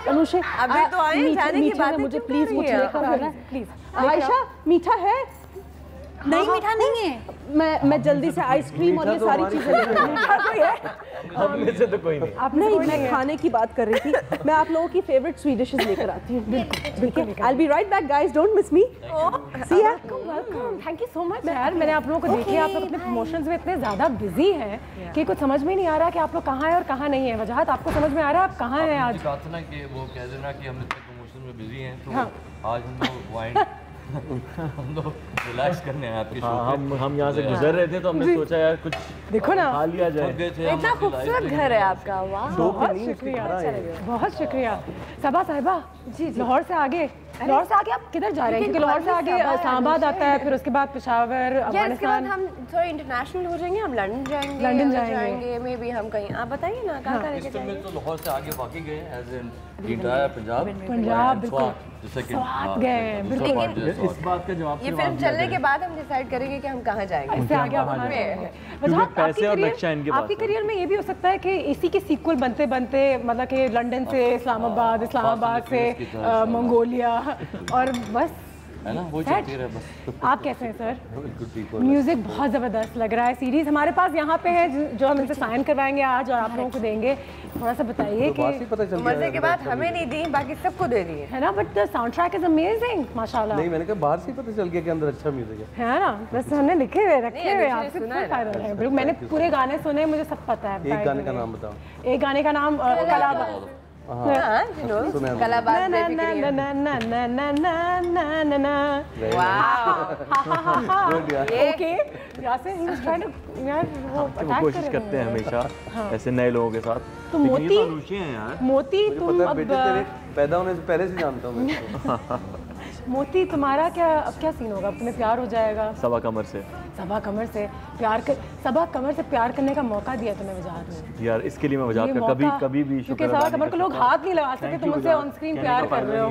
अनुषे अभी तो आए जाने की बात है, मुझे प्लीज कुछ लेकर आना प्लीज। आयशा मीठा है? नहीं मीठा नहीं है। मैं जल्दी से आइसक्रीम और ये सारी चीजें लेकर हम में से तो कोई नहीं। नहीं मैं खाने की बात कर रही थी। मैं आप लोगों की फेवरेट स्वीट डिशेस लेकर आती हूँ। बिल्कुल। I'll be right back guys, don't miss me. See ya. Welcome, thank you so much यार। मैंने आप लोगों को देखी, आप लोग अपने प्रमोशंस में इतने ज़्यादा बिजी हैं कि कुछ समझ में नहीं आ रहा कि आप लोग कहाँ हैं और कहाँ नहीं है। वजह आपको समझ में आ रहा है आप कहाँ हैं आज? बात ना कि वो कह देना कि हम इतने प्रमोशन में बिजी हैं, तो आज हम लोग वाइन हम लोग रिलैक्स करने आए आपके शो पे। हम यहाँ से गुजर रहे थे तो हमने सोचा यार कुछ देखो ना खा लिया जाए। इतना खूबसूरत घर है आपका। वाह बहुत शुक्रिया, बहुत शुक्रिया। सबा साहिबा जी, लाहौर से आगे आप किधर जा रहे हैं? क्योंकि लाहौर से आगे इस्लामाबाद आता है, फिर उसके बाद पेशावर, अफगानिस्तान। हम थोड़ा इंटरनेशनल हो जाएंगे, हम लंदन जाएंगे मे बी हम कहीं। आप बताइए ना कहाँ करेंगे? इस समय तो लाहौर से आगे वाकई गए एज इन इंटायर पंजाब बिल्कुल जैसे कि गए। इस बात का जवाब ये फिल्म चलने के बाद हम डिसाइड करेंगे कि हम कहाँ जाएंगे। इससे आगे आपके करियर में ये भी हो सकता है कि इसी के सीक्वल बनते बनते मतलब कि लंदन से इस्लामाबाद से मंगोलिया और बस है ना वो चलती रहे बस। आप कैसे हैं सर? म्यूजिक बहुत ज़बरदस्त लग रहा है। सीरीज हमारे पास यहाँ पे है जो हम इनसे साइन करवाएंगे आज और आप लोगों को देंगे। थोड़ा सा बताइए कि मजे के बाद हमें नहीं दी, बाकी सबको दे दी है ना। But the sound track is amazing माशाल्लाह। नहीं मैंने कहा बाहर से पता चल गया कि अंदर अच्छा म्यूजिक है ना। बस हमने लिखे हुए रखे हुए आपसे फायदा है। मैंने पूरे गाने सुने, मुझे सब पता है। एक गाने का नाम बताओ। एक गाने का नाम कलाबाज। कोशिश करते हैं हमेशा ऐसे नए लोगों के साथ। तो मोती तुम पैदा होने से पहले से जानता हूँ। मोती तुम्हारा क्या सीन होगा? तुम्हें प्यार हो जाएगा सबा कमर से प्यार करने का मौका दिया तुम्हें वजाहत ने। यार इसके लिए मैं वजाहत का कभी भी क्योंकि सबा कमर को लोग हाथ नहीं लगा सकते, तुम उनसे ऑन स्क्रीन प्यार कर रहे हो।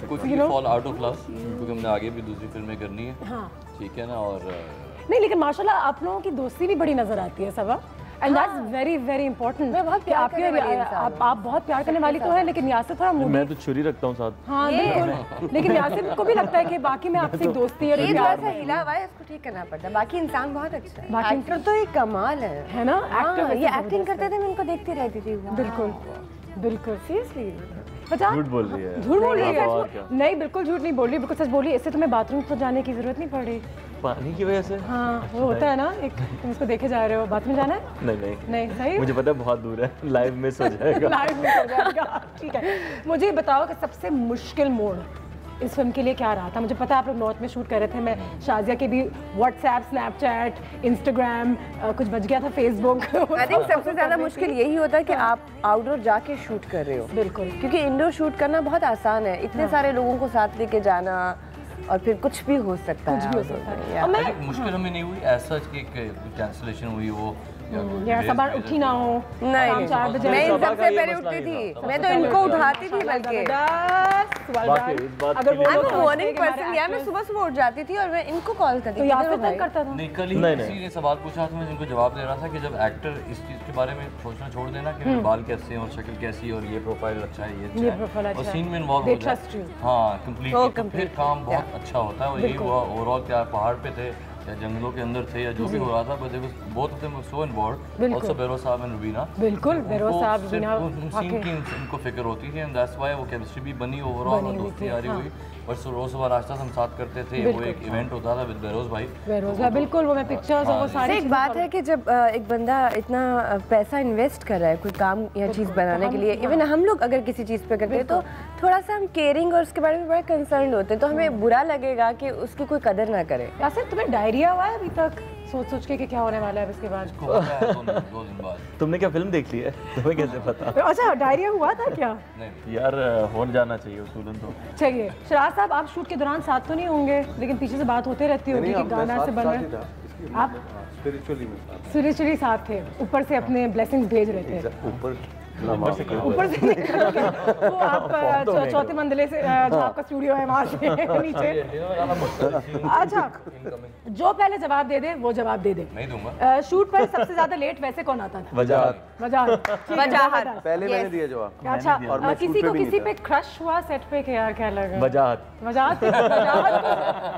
कुछ फॉल आउट ऑफ लव क्योंकि हमने आगे भी दूसरी फिल्में करनी है, ठीक है ना। और नहीं लेकिन माशाल्लाह आप लोगों की दोस्ती भी बड़ी नजर आती है Saba, and that's very very important. आप बहुत प्यार करने वाली तो है, लेकिन यासिर थोड़ा मैं तो छुरी रखता हूँ साथ। हाँ बिल्कुल। लेकिन यासिर को भी लगता है कि बाकी में आपसे दोस्ती और प्यार थोड़ा सा हिला हुआ है, इसको ठीक करना पड़ता है। बाकी इंसान बहुत अच्छा है, एक्टर तो एक कमाल है ना। एक्टर ये एक्टिंग करते थे, मैं इनको देखती रहती थी। बिल्कुल बिल्कुल सीरियसली झूठ बोल रही है। झूठ बोल रही है? नहीं बिल्कुल झूठ नहीं बोल रही, बिल्कुल सच बोल रही है। इससे तुम्हें बाथरूम तो जाने की जरूरत नहीं पड़ रही। पानी की वजह से? हाँ वो होता है ना, एक तुम इसको देखे जा रहे हो, बाथरूम जाना है? नहीं सही मुझे पता है बहुत दूर है, लाइव मिस हो जाएगा। लाइव मिस हो जाएगा, ठीक है। मुझे बताओ कि सबसे मुश्किल मोड़ इस फिल्म के लिए क्या रहा था? मुझे पता है आप लोग नॉर्थ में शूट कर रहे थे, मैं शाजिया के भी व्हाट्सएप, स्नैपचैट, इंस्टाग्राम, कुछ बच गया था फेसबुक। आई थिंक सबसे ज़्यादा मुश्किल यही होता है कि आप आउटडोर जाके शूट कर रहे हो। बिल्कुल, क्योंकि इंडोर शूट करना बहुत आसान है, इतने सारे लोगों को साथ लेके जाना और फिर कुछ भी हो सकता है। मुश्किल हमें नहीं हुई ऐसा कि कैंसिलेशन हुई हो सुबह उठी ना हो। नहीं 4 बजे मैं इन सबसे पहले उठती थी, मैं तो इनको उठाती थी। बल्कि अगर वो मॉर्निंग पर्सन या मैं सुबह उठ जाती थी और मैं इनको कॉल करती थी। तो करता था। नहीं कल ही किसी ने सवाल पूछा था, मैं इनको जवाब दे रहा था कि जब एक्टर इस चीज़ के बारे में सोचना छोड़ देना कि बाल कैसे हैं और शक्ल कैसी है और ये प्रोफाइल अच्छा है, ये अच्छा है और सीन में इन्वॉल्व हो जाए, हाँ कंप्लीटली, फिर काम बहुत अच्छा होता है। और यही हुआ ओवरऑल। क्या पहाड़ पे थे या जंगलों के अंदर थे या जो भी हो रहा था, but both of them were so involved, also bureaus साहब एंड रुबीना। बिल्कुल बेरोज साहब रुबीना सीन की इनको फिक्र होती थी एंड दैट्स व्हाई वो केमिस्ट्री भी बनी ओवरऑल और दोस्ती यारी हुई। और रोज सुबह नाश्ता हम साथ करते थे, वो एक इवेंट होता था विद बेरोज भाई। बिल्कुल वो मैं पिक्चर्स और वो सारी एक बात है कि जब एक बंदा इतना पैसा इन्वेस्ट कर रहा है कोई काम या चीज़ बनाने के लिए, इवन हम लोग अगर किसी चीज़ पे करते हैं तो थोड़ा सा हम केयरिंग और उसके बारे में बड़ा कंसर्न होते हैं, तो हमें बुरा लगेगा कि उसकी कोई कदर ना करे। यासिर तुम्हें डायरिया हुआ है अभी तक? सोच के कि क्या होने वाला है इसके बाद? 2 दिन बाद। तुमने क्या फिल्म देख ली है? तुम्हें कैसे पता? अच्छा, डायरिया हुआ था क्या? नहीं यार, हो जाना चाहिए उसूलन तो। चलिए शराज साहब, आप शूट के दौरान साथ तो नहीं होंगे, लेकिन पीछे से बात होती रहती होगी कि गाना से बन रहा है। आप स्पिरिचुअली साथ थे, ऊपर से अपने ब्लेसिंग्स भेज रहे थे। ऊपर से वो आप चौथे मंजिले से जहाँ आपका स्टूडियो है वहाँ से नीचे। अच्छा, जो पहले जवाब दे दे वो जवाब दे दे। नहीं दूंगा। शूट पर सबसे ज्यादा लेट वैसे कौन आता था? वजाहत। पहले मैंने दिया जवाब। अच्छा, किसी को किसी पे क्रश हुआ सेट पे? क्या लगा? वजाहत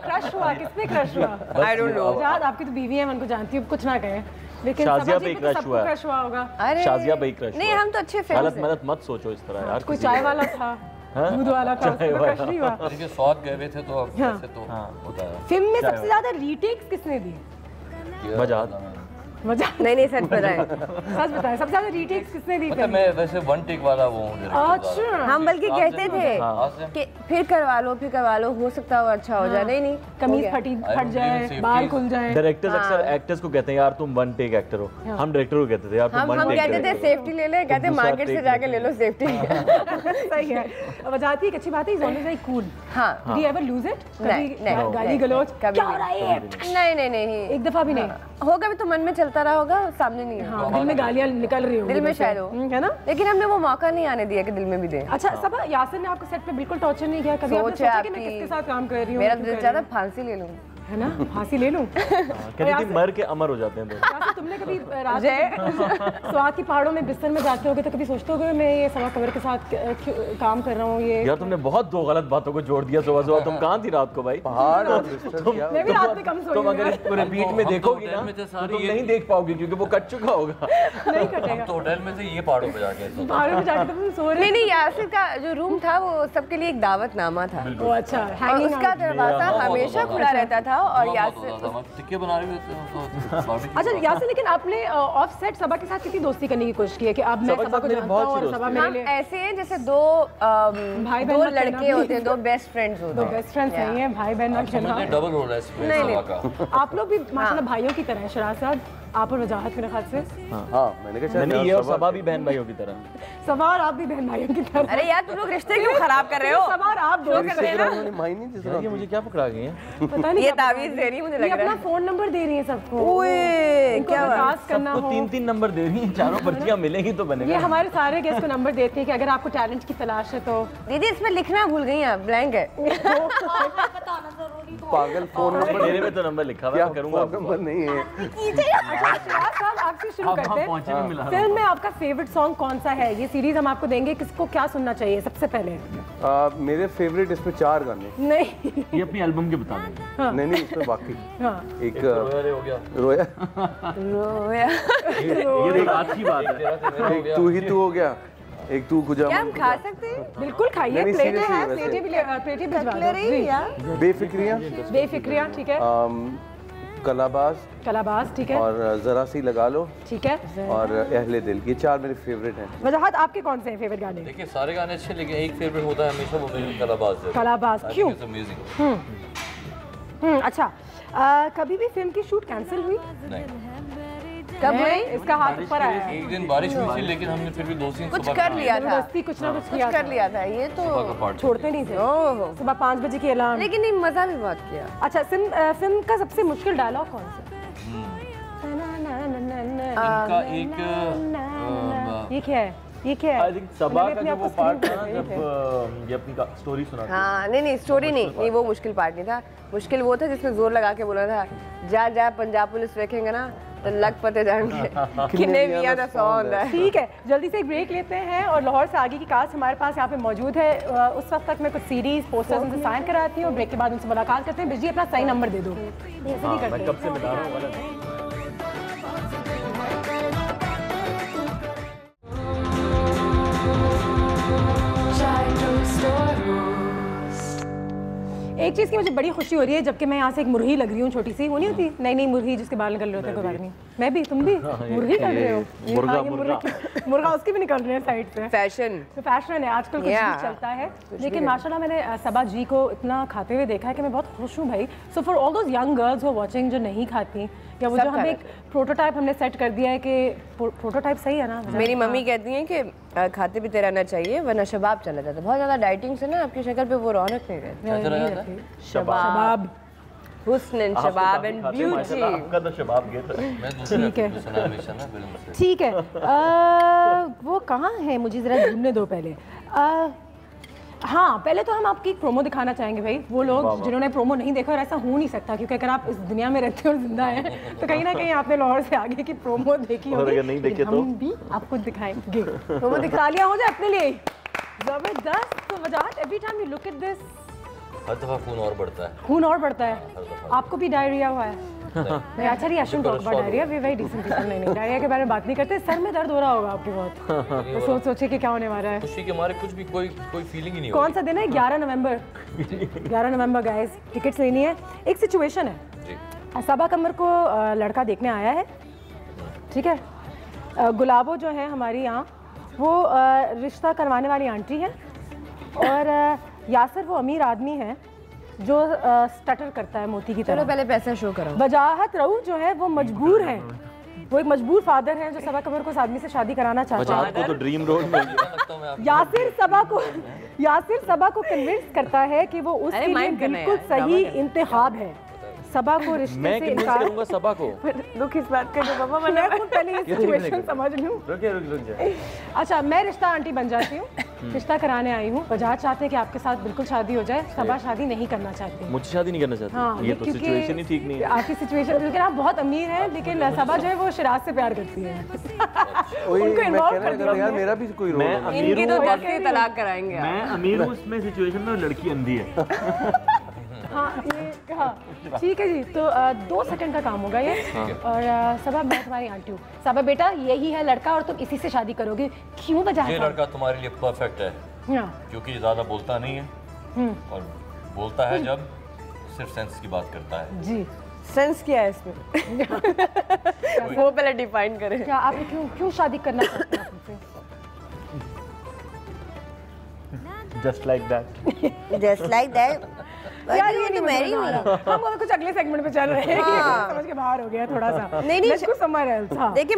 क्रश हुआ? किस पे क्रश हुआ? I don't know. वजाहत आपकी तो बीवी है, मैं उनको जानती हूँ, कुछ ना कहें, लेकिन शाजिया पे क्रश हुआ होगा। शाजिया पे क्रश। नहीं, हम तो अच्छे फ्रेंड्स हैं। मत सोचो इस तरह यार। कोई चाय वाला था, दूध वाला था, क्रश नहीं हुआ। देखिए स्वाद गए हुए थे तो ऐसे तो होता है। फिल्म में सबसे ज्यादा रीटेक्स किसने दी? वजाहत। नहीं सच बताएं। सच बताएं, सबसे ज्यादा रीटेक्स किसने दी? मैं वैसे 1 टेक वाला वो हूं। अच्छा, हम बल्कि कहते थे कि फिर करवा लो, हो सकता है अच्छा हो जाए। नहीं, कमीज फट जाए, बाल खुल जाए। डायरेक्टर्स अक्सर एक्टर्स को कहते हैं यार तुम 1 टेक एक्टर हो। हम डायरेक्टर को कहते थे यार तुम 1 टेक। हम कहते थे सेफ्टी ले ले, कहते मार्केट से जाके ले लो सेफ्टी। सही है। वजाहत एक अच्छी बात है, इज ऑलवेज लाइक कूल। हां, do you ever lose it? कभी गाली गलौज क्या हो रहा है? नहीं, एक दफा भी नहीं होगा। भी तो मन में चलता रहा होगा, सामने नहीं है। हाँ, दिल में गालियां निकल रही होंगी, दिल में शायद हो, है ना? लेकिन हमने वो मौका नहीं आने दिया कि दिल में भी दे। अच्छा सब, यासिर ने आपको सेट पे बिल्कुल टॉर्चर नहीं किया? कभी आपने सोचा कि मैं किसके साथ काम कर रही हूँ? मेरा दिल चाहता फांसी ले लूं, है ना? फांसी ले लूं। कहती थी मर के अमर हो जाते हैं दोनों। तुमने कभी रात स्वात की पहाड़ों में बिस्तर में जाते होगे तो कभी सोचते होगे मैं ये सवा कवर के साथ काम कर रहा हूँ? ये यार तुमने बहुत 2 गलत बातों को जोड़ दिया सुबह। तुम कहाँ थी रात को भाई? पहाड़ और बिस्तर। मैं भी रात में कम सोई। तुम अगर इसको रिपीट में देखोगी ना तो तुम नहीं देख पाओगे क्योंकि वो कट चुका होगा। नहीं कटेगा। तो होटल में से ये पहाड़ों पे जाके तुम सो रहे? नहीं, यासिर का जो रूम था वो सबके लिए एक दावतनामा था। अच्छा, उसका दरवाजा हमेशा खुला रहता था और यासिर टिक्के बना रहे होते। अच्छा यासिर, लेकिन आपने ऑफ सेट सबा के साथ कितनी दोस्ती करने की कोशिश की है कि अब मैं सबा को जानता हूं और सबा मेरे लिए ऐसे हैं जैसे दो लड़के होते हैं, 2 बेस्ट फ्रेंड्स होते हैं। 2 बेस्ट फ्रेंड्स नहीं है, भाई बहन ना खेलना। डबल रोल है इसमें सबा का। आप लोग भी माशाल्लाह भाइयों की तरह है। शराज साहब, आप और वजाहत मेरे ख्याल से। हाँ, मैंने कहा नहीं, ये और सबा भी बहन भाइयों की तरह। सबा और आप भी बहन भाइयों की तरह। अरे यार तुम लोग रिश्ते क्यों खराब कर रहे हो? सबा और आप दो कर रहे हैं ना। ये मुझे क्या पकड़ा गई है? पता नहीं, ये तावीज़ दे रही है मुझे लग रहा है। अपना फोन नंबर दे रही है सबको। ओए क्या बात करना हो। 3-3 नंबर दे रही है, चारों पर्चियां मिलेंगी तो बनेगा। ये हमारे सारे गेस्ट को नंबर देते हैं कि अगर आपको टैलेंट की तलाश है तो। दीदी इसमें लिखना भूल गई हैं, ब्लैंक है। पागल, फोन नंबर मेरे में तो नंबर लिखा हुआ है, करूंगा। नंबर नहीं है। आपसे शुरू करते हैं। फिल्म में आपका फेवरेट सॉन्ग कौन सा है? ये सीरीज हम आपको देंगे, किसको क्या सुनना चाहिए सबसे पहले? मेरे फेवरेट इसमें 4 गाने। नहीं, ये अपनी एल्बम के बता देंगे। नहीं इसमें बाकी एक रोया ये एक अच्छी बात है। एक तू ही तू हो गया, एक तू गुजा। क्या हम खा सकते हैं? बिल्कुल खाइए, प्लेटें हैं, प्लेटें भिजवा दो। बेफिक्रियां, ठीक है। कलाबाज, ठीक है। और जरा सी लगा लो, ठीक है। और अहले दिल, ये 4 मेरे फेवरेट हैं। वजाहत, आपके कौन से हैं फेवरेट गाने? देखिए सारे गाने अच्छे, लेकिन एक फेवरेट होता है हमेशा, वो मेरी कलाबाज है। कलाबाज क्यों? अच्छा, कभी भी फिल्म की शूट कैंसिल हुई? नहीं। कब हुई? इसका हाथ ऊपर आया। एक दिन बारिश हुई थी, लेकिन हमने फिर भी 2 सीन कुछ कर लिया था, कुछ ना कुछ कर लिया था। ये तो छोड़ते नहीं थे। सुबह 5 बजे की अलार्म। लेकिन ये मजा भी बहुत किया। अच्छा, फिल्म का सबसे मुश्किल डायलॉग कौन सा? इनका एक ये क्या है? ये क्या है? आई थिंक सबा का जो वो पार्ट था जब ये अपनी स्टोरी सुनाती। हाँ, नहीं स्टोरी नहीं, वो मुश्किल पार्ट नहीं था। मुश्किल वो था जिसमें जोर लगा के बोला था, जा पंजाब पुलिस देखेंगे ना तो लग पते जाएंगे किन्ने भी याद होता है। ठीक है, जल्दी से एक ब्रेक लेते हैं और लाहौर से आगे की कास्ट हमारे पास यहाँ पे मौजूद है। उस वक्त तक मैं कुछ सीरीज पोस्टर्स उनसे साइन कराती हूँ और ब्रेक के बाद उनसे मुलाकात करते हैं। बिजली अपना सही नंबर दे दो। ऐसे नहीं करते। कब से बता रहा हूँ। एक चीज़ की मुझे बड़ी खुशी हो रही है, जबकि मैं यहाँ से एक मुर्गी लग रही हूँ, छोटी सी, वो नहीं होती नई नई मुर्गी जिसके बाल निकल रहे होते हैं, कोई बात नहीं, मैं भी, तुम भी मुर्गी कर रहे हो, मुर्गा उसके भी निकल रहे हैं साइड से। फैशन है आजकल, कुछ भी चलता है। लेकिन माशाल्लाह मैंने सबा जी को इतना खाते हुए देखा है कि मैं बहुत खुश हूँ भाई। So for all those young girls who are watching जो नहीं खाती, या वो जो हमें एक प्रोटोटाइप हमने सेट कर दिया है कि प्रोटोटाइप सही है ना, मेरी मम्मी कहती हैं कि खाते पीते रहना चाहिए वरना शबाब चला जाता है। बहुत ज़्यादा डाइटिंग से ना आपकी शक्ल पे वो रौनक नहीं रहती। शबाब, हुस्न, शबाब एंड ब्यूटी। आपका तो शबाब गया था। ठीक है, ठीक है। वो कहाँ है, मुझे ज़रा ढूंढने दो पहले। हाँ, पहले तो हम आपकी प्रोमो दिखाना चाहेंगे भाई। वो लोग जिन्होंने प्रोमो नहीं देखा, और ऐसा हो नहीं सकता क्योंकि अगर आप इस दुनिया में रहते हो और जिंदा हैं तो कहीं ना कहीं आपने लाहौर से आगे की प्रोमो देखी होगी, नहीं देखे हम भी आपको दिखाएंगे। प्रोमो दिखा लिया हो जाए अपने लिए जबरदस्त। तो Wajahat, every time you look at this, हर दफा खून और बढ़ता है, खून और बढ़ता है। आपको भी डायरिया हुआ है? नहीं, अच्छा नहीं, अशुन talk about diarrhoea, we very decent people. नहीं, डायरिया के बारे में बात नहीं करते। सर में दर्द हो रहा होगा आपके बहुत, तो सोचे कि क्या होने वाला है। खुशी के मारे कुछ भी कोई फीलिंग ही नहीं। कौन सा दिन है? 11 नवंबर। 11 नवंबर गाइस, टिकट्स लेनी है। एक सिचुएशन है, सबा कमर को लड़का देखने आया है, ठीक है। गुलाबो जो है हमारी यहाँ, वो रिश्ता करवाने वाली आंटी है, और यासिर वो अमीर आदमी है जो स्टटर करता है मोती की तरह। चलो पहले पैसा शो करो। वजाहत रऊफ जो है वो मजबूर है, वो एक मजबूर फादर है जो सबा कमर को उस आदमी से शादी कराना चाहता है। को तो ड्रीम रोल मिल गया। यासिर सबा को कन्विंस करता है कि वो उसके लिए बिल्कुल सही इंतखाब है। सबा को रिश्ते से इनकार करूंगा। सबा को दुख इस बात का जो पापा मैं पहले ये सिचुएशन समझ लूं। रुक जा। अच्छा, मैं रिश्ता आंटी बन जाती हूँ, रिश्ता कराने आई हूँ। वजाहत चाहते हैं कि आपके साथ बिल्कुल शादी हो जाए। सबा शादी नहीं करना चाहती, मुझसे शादी नहीं करना चाहती। हाँ, ये तो सिचुएशन ही ठीक नहीं है। आपकी सिचुएशन, लेकिन आप बहुत अमीर हैं, लेकिन सबा जो है वो शिराज से प्यार करती है। उनको इन्वॉल्व कर दिया यार। मेरा भी कोई रोल मैं अमीर हूं, तो जल्दी तलाक कराएंगे। मैं अमीर हूं, इसमें सिचुएशन में लड़की अंधी है। हाँ, ये हाँ, ठीक है जी। तो 2 सेकंड का काम होगा ये। और सबा, मैं तुम्हारी आंटी हूँ। सबा बेटा, यही है लड़का और तुम इसी से शादी करोगे। क्यों वजह? ये लड़का तुम्हारे लिए परफेक्ट है, क्योंकि ज्यादा बोलता नहीं है, और बोलता है जब सिर्फ सेंस की बात करता है। जी, सेंस क्या है इसमें? वो पहले डिफाइन करें। क्या आप क्यों शादी करना चाहते हैं मुझसे? Just like that. Just like that. यार ये मैरी हम कुछ अगले सेगमेंट पे चल रहे हैं। समझ के बाहर हो गया थोड़ा सा। नहीं समझ रहे। देखिए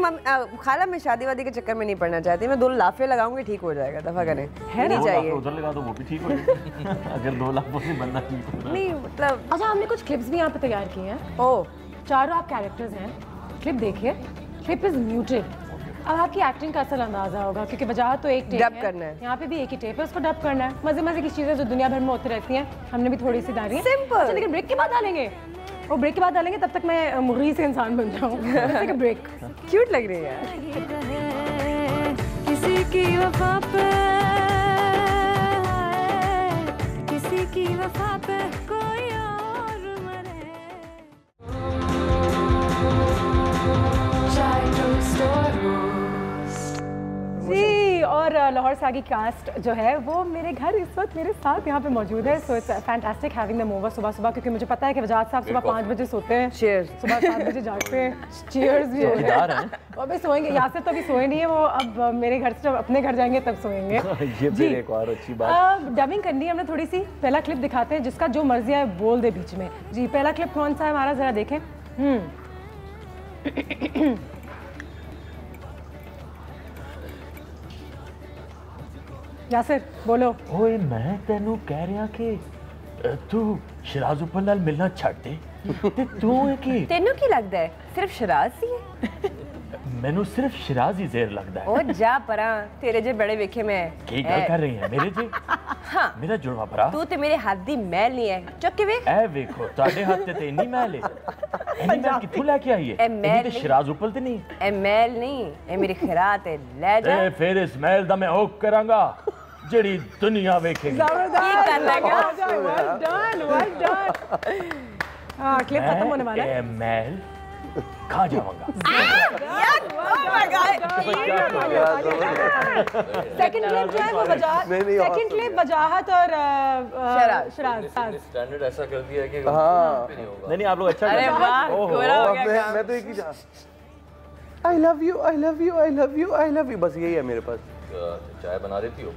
खाला, मैं शादी वादी के चक्कर में नहीं पड़ना चाहती। मैं 2 लाफे लगाऊंगी, ठीक हो जाएगा, दफा करें। है नहीं चाहिए उधर लगा तो वो भी ठीक हो जाएगा। अगर 2 लाफों से बनना ठीक हो नहीं, मतलब। अच्छा, हमने कुछ क्लिप्स भी यहाँ पे तैयार किए हैं। ओह, चारों आप कैरेक्टर्स हैं। क्लिप देखिए, क्लिप इज म्यूटेड। अब आपकी एक्टिंग का असल अंदाजा होगा, क्योंकि वजह तो एक टेप डब करना है। यहाँ पे भी एक ही टेप है, उसको डब करना है। मजे मजे की चीजें जो दुनिया भर में होती रहती हैं, हमने भी थोड़ी सी डाली है। सिंपल। लेकिन ब्रेक के बाद डालेंगे, और ब्रेक के बाद डालेंगे, तब तक मैं मुर्गी से इंसान बन जाऊँ। ब्रेक क्यूट लग रही है। किसी की वफा पे, किसी की वफा पे कोई और मरे। जी, और लाहौर से आगे कास्ट जो है वो मेरे घर इस वक्त मेरे साथ यहाँ पे मौजूद है। So it's fantastic having them over सुबह, क्योंकि मुझे पता है कि वजाहत साहब सुबह 5 बजे सोते हैं, सुबह 7 बजे जागते हैं। चीयर्स भी हो रहे हैं। अभी सोएंगे, यासिर तो अभी सोए नहीं है, वो अब मेरे घर से जब अपने घर जाएंगे तब सोएंगे। ये फिर एक और अच्छी बात। डबिंग करनी है हमने थोड़ी सी। पहला क्लिप दिखाते हैं, जिसका जो मर्जी है बोल दे बीच में। जी, पहला क्लिप कौन सा है हमारा, जरा देखें। यासिर बोलो। ओए, मैं तेनू कह रहा कि तू शराज उपर नाल मिलना छड्ड दे। ते तू है कि तेनू की लगदा है सिर्फ शराज ही है? मैनू सिर्फ शराज ही ज़ेर लगदा है। ओ जा परा, तेरे जे बड़े वेखे मैं। की गल कर रही है मेरे जे? हाँ, मेरा जुड़वा भरा। तू ते मेरे हाथ दी मैल नहीं है। चुक के वेख। ए वेखो, ताडे हाथ ते इन्नी मैल है। इन्नी मैल किथों लेके आई है? मैल ते शराज उपर ते नहीं। ए मैल नहीं, ए मेरी खैरात है। ले जा। ए फिर इस मैल दा मैं ओक करांगा जेड़ी दुनिया वेखेगी। जबरदस्त कर लगा। Well done, well done. हां, क्लिप खत्म होने वाला है। मैल कहाँ जाऊंगा? सेकंड क्लिप जो है वो सेकंड क्लिप वजाहत और शराज स्टैंडर्ड ऐसा कर दिया है कि हाँ नहीं आप लोग अच्छा अरे वाह गोरा हो गया। मैं तो एक ही I love you, I love you, I love you, I love you, बस यही है मेरे पास। चाय बना देती हो?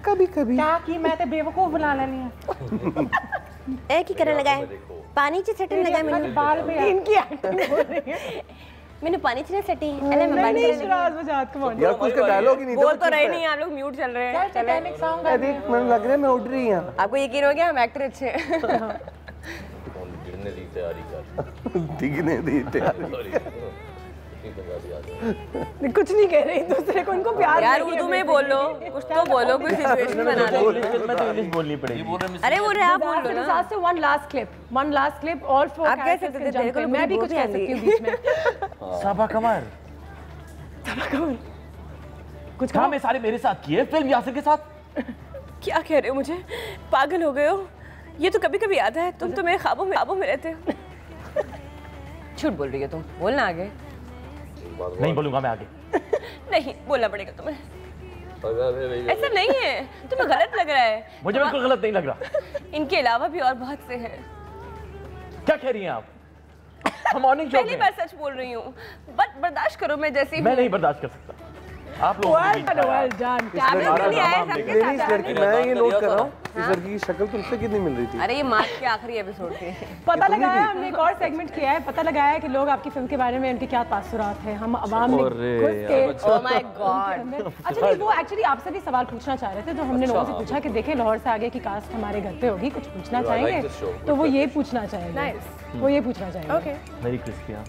कभी कभी क्या की मैं तो बेवकूफ बुला लेनी है। एक ही करने लगा है पानी ची सेटिंग लगा मैंने बाल पे इनकी एक्टिंग हो रही है। मैंने पानी ची सेटिंग अरे मैं बात कर शराज वजाहत को यार कुछ का डायलॉग ही नहीं बोल तो रहे नहीं आप लोग म्यूट चल रहे हैं। टाइटैनिक सॉन्ग है देख मुझे लग रहा है मैं उड़ रही हूं। आपको यकीन हो गया हम एक्टर अच्छे हैं। गिरने दी तैयारी कर दिखने दी तैयारी कुछ नहीं कह रही दूसरे को उनको प्यार यार उर्दू में बोलो कुछ तो बोलो कोई सिचुएशन बना लो। मैं तो इंग्लिश बोलनी पड़ेगी। अरे वो रहा बोल लो ना से one last clip all four आप कह सकते थे मैं भी कुछ कह सकती हूं बीच में। सबा कमर कुछ काम में सारे मेरे साथ किए फिल्म यासिर के साथ। क्या कह रहे हो मुझे पागल हो गए हो? ये तो कभी कभी आता है तुम तो मेरे ख्वाबों में रहते हो। झूठ बोल रही हो तुम बोलना आगे। नहीं बोलूंगा मैं आगे। नहीं बोलना पड़ेगा तुम्हें। ऐसा नहीं है तुम्हें गलत लग रहा है। मुझे बिल्कुल गलत नहीं लग रहा। इनके अलावा भी और बहुत से हैं। क्या कह रही हैं आप? हम मॉर्निंग शो पहली बार सच बोल रही हूँ बट बर्दाश्त करो मैं जैसी मैं नहीं बर्दाश्त कर सकता। आप लोग मैं ये नोट कर रहा हूँ इस लड़की की शक्ल तुमसे कितनी मिल रही थी। अरे ये मार्च के आखिरी एपिसोड थे। पता लगाया हमने एक और सेगमेंट किया है पता लगाया कि लोग आपकी फिल्म के बारे में उनके क्या तासुरात हैं हम अवाम में घुस के ओह माय गॉड। अच्छा नहीं वो एक्चुअली आपसे भी सवाल पूछना चाह रहे थे तो हमने लोगों से पूछा कि देखें लाहौर से आगे की कास्ट हमारे घर पे होगी कुछ पूछना चाहेंगे तो वो ये पूछना चाहेंगे मेरी क्रिस्पियां।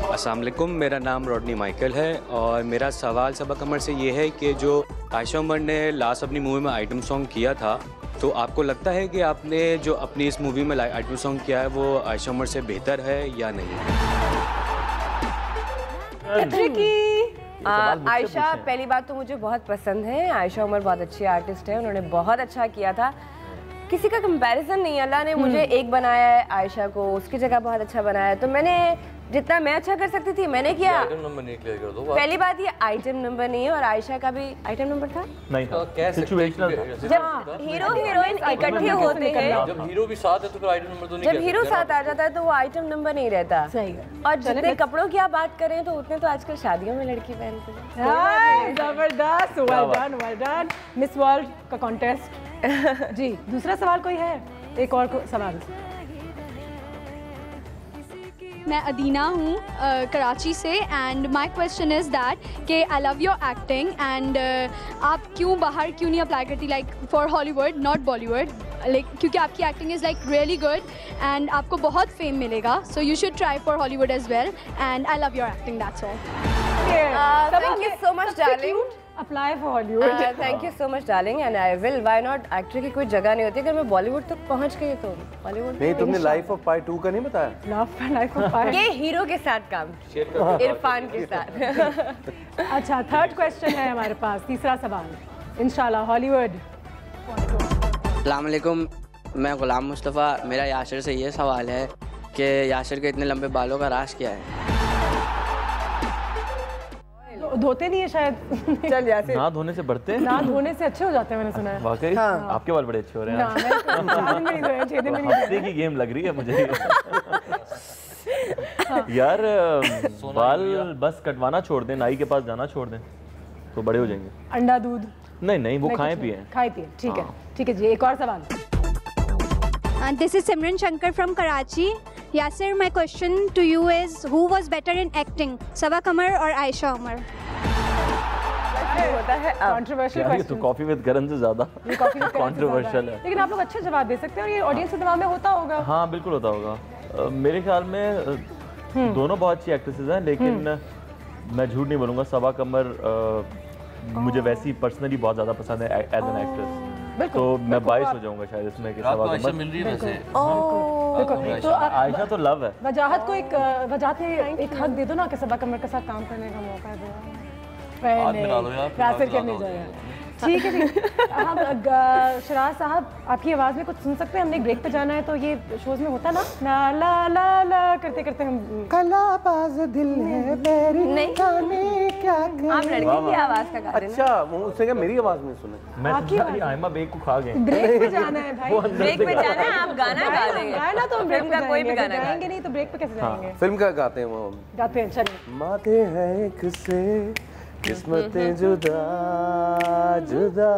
अस्सलाम वालेकुम मेरा नाम रॉडनी माइकल है और मेरा सवाल सबा कमर से ये है कि जो आयशा उमर ने लास्ट अपनी मूवी में आइटम सॉन्ग किया था तो आपको लगता है कि आपने जो अपनी इस मूवी में आइटम सॉन्ग किया है वो आयशा उमर से बेहतर है या नहीं? आयशा पहली बात तो मुझे बहुत पसंद है। आयशा उमर बहुत अच्छी आर्टिस्ट है उन्होंने बहुत अच्छा किया था। किसी का कंपैरिजन नहीं अल्लाह ने मुझे एक बनाया है आयशा को उसकी जगह बहुत अच्छा बनाया है तो मैंने जितना मैं अच्छा कर सकती थी मैंने किया। आइटम नंबर नहीं क्लियर कर दो। पहली बात ये आइटम नंबर नहीं है और आयशा का भी आइटम नंबर था नहीं था सिचुएशनल था। जब हीरो हीरोइन इकट्ठे होते हैं जब हीरो भी साथ है तो फिर आइटम नंबर तो नहीं जब हीरो साथ आ जाता है तो वो आइटम नंबर नहीं रहता। सही और जितने कपड़ों की आप बात करें तो उतने तो आजकल शादियों में लड़की पहनती है। जबरदस्त वेल डन मिस वर्ल्ड का कॉन्टेस्ट। जी दूसरा सवाल कोई है? एक और सवाल। मैं अदीना हूँ कराची से and my question is that कि I love your acting and आप क्यों बाहर क्यों नहीं अप्लाई करती like for Hollywood not Bollywood like क्योंकि आपकी acting is like really good and आपको बहुत फेम मिलेगा so you should try for Hollywood as well and I love your acting that's all. Thank you so much darling. Apply for Hollywood. Thank you so much darling and I will why not. Actor की कोई जगह नहीं होती अगर मैं बॉलीवुड तक पहुंच गई तो बॉलीवुड नहीं। तुमने लाइफ ऑफ पाई 2 का नहीं बताया? लाइफ ऑफ पाई ये हीरो के साथ काम इरफान के साथ। अच्छा थर्ड क्वेश्चन है हमारे पास तीसरा सवाल इंशाल्लाह हॉलीवुड। अस्सलाम वालेकुम मैं गुलाम मुस्तफ़ा। मेरा यासिर से ये सवाल है कि यासिर के इतने लंबे बालों का राज क्या है? धोते नहीं है शायद। चल यासिर ना धोने से बढ़ते हैं। ना धोने से अच्छे हो जाते हैं मैंने सुना है। वाकई आपके बाल बड़े अच्छे हो रहे हैं। हफ्ते की गेम लग रही है मुझे। यार बाल बस कटवाना छोड़ दें नाई के पास जाना छोड़ दें तो बड़े हो जाएंगे। अंडा दूध नहीं वो खाएं पिए ठीक है जी। एक और सवाल। This is Simran Shankar from Karachi. Yasir my question to you is who was better in acting Saba Qamar और आयशा उमर? होता है कंट्रोवर्शियल क्वेश्चन। तो कॉफी विद करण से ज्यादा कंट्रोवर्शियल है लेकिन आप लोग अच्छे जवाब दे सकते हैं और ये ऑडियंस के दिमाग में होता होगा। हाँ बिल्कुल होता होगा। मेरे ख्याल में दोनों बहुत अच्छी एक्ट्रेसेस हैं लेकिन मैं झूठ नहीं बोलूँगा सबा कमर मुझे वैसी पर्सनली बहुत ज़्यादा पसंद है एज एन एक्ट्रेस तो मैं बाइस हो जाऊँगा शायद इसमें कि सबा कमर मिल रही है वैसे। तो आयशा तो लव है। वजाहत को एक हक दे दो ना कि सबा कमर के साथ काम करने का मौका दो। यासिर करने जाएगा ठीक है ठीक। हम शराज साहब आपकी आवाज़ में कुछ सुन सकते हैं? हमने ब्रेक पे जाना है तो ये शोज में होता ना ना ला ला ला करते करते हम कलाबाज दिल है मेरी जाने क्या आप लड़की की आवाज़ का गा रहे हैं। अच्छा वो उसने क्या मेरी आवाज़ में सुना? मैं तुम्हारी आयमा बेग को खा गए। ब्रेक पे जाना है भाई, ब्रेक पे जाना है। आप गाना गा देंगे? गाना तो हम ब्रेक फिल्म का कोई भी गाना गाएंगे नहीं तो ब्रेक पे कैसे जाएंगे? फिल्म का गाते हैं वो, गाते हैं। चलिए। माते हैं एक से किस्मतें जुदा जुदा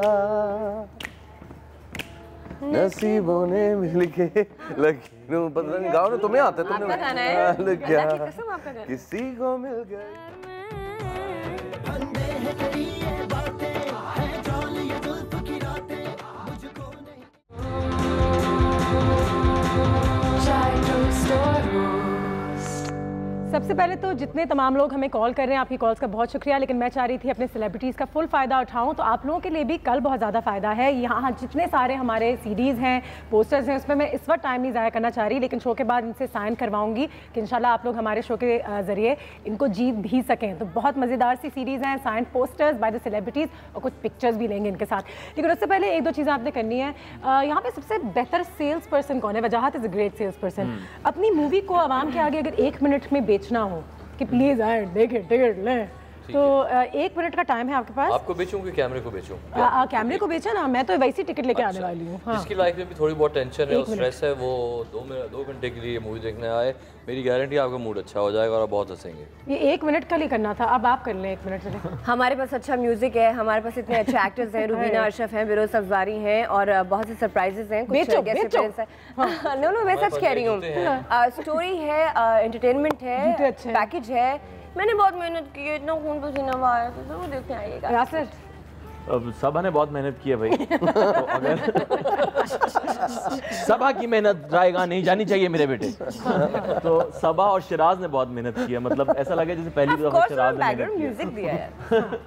नसीबों ने मिल के लकीरों पता नहीं गाओ ना तुम्हें आता है आपका गाना है? लग गया अल्लाह की कसम आपका गाना। किसी को मिल गई सबसे पहले तो जितने तमाम लोग हमें कॉल कर रहे हैं आपकी कॉल्स का बहुत शुक्रिया, लेकिन मैं चाह रही थी अपने सेलिब्रिटीज़ का फुल फ़ायदा उठाऊं तो आप लोगों के लिए भी कल बहुत ज़्यादा फ़ायदा है। यहाँ जितने सारे हमारे सीडीज़ हैं, पोस्टर्स हैं, उसमें मैं इस वक्त टाइम नहीं ज़ाया करना चाह रही, लेकिन शो के बाद इनसे साइन करवाऊंगी कि इंशाल्लाह आप लोग हमारे शो के ज़रिए इनको जीत भी सकें। तो बहुत मज़ेदार सी सीरीज़ हैं, sign posters by the celebrities और कुछ पिक्चर्स भी लेंगे इनके साथ। लेकिन उससे पहले एक दो चीज़ें आपने करनी है। यहाँ पर सबसे बेहतर सेल्स पर्सन कौन है? Wajahat is a great sales person. अपनी मूवी को आवाम के आगे अगर 1 मिनट में बेचना हो कि प्लीज आए देखें टिकट लें, तो 1 मिनट का टाइम है आपके पास। आपको बेचूं कि कैमरे को बेचूं? कैमरे को बेचा ना, मैं तो वैसी टिकट लेके आने वाली हूँ। हाँ। जिसकी लाइफ में भी थोड़ी बहुत टेंशन है और स्ट्रेस है, वो 2 घंटे के लिए मूवी देखने आए, मेरी गारंटी आपका मूड अच्छा हो जाएगा और आप बहुत हंसेंगे। ये 1 मिनट का लिए करना था, अब आप कर लें 1 मिनट चले। हमारे पास अच्छा म्यूजिक है, हमारे पास इतने अच्छे एक्टर्स हैं, रुबीना अशरफ हैं, बिरोज अफजारी हैं और बहुत से सरप्राइजेस हैं। नो मैं सच कह रही हूँ। स्टोरी है, एंटरटेनमेंट है, पैकेज है। मैंने बहुत मेहनत की है, इतना खून पसीना आया तो जरूर देखने आइएगा। यासिर अब सबा ने बहुत मेहनत की है भाई। तो अगर सबा की मेहनत जाएगा नहीं जानी चाहिए मेरे बेटे। तो सबा और शिराज ने बहुत मेहनत की है, मतलब ऐसा लगे जैसे पहली दफा शिराज ने मेहनत म्यूजिक दिया है।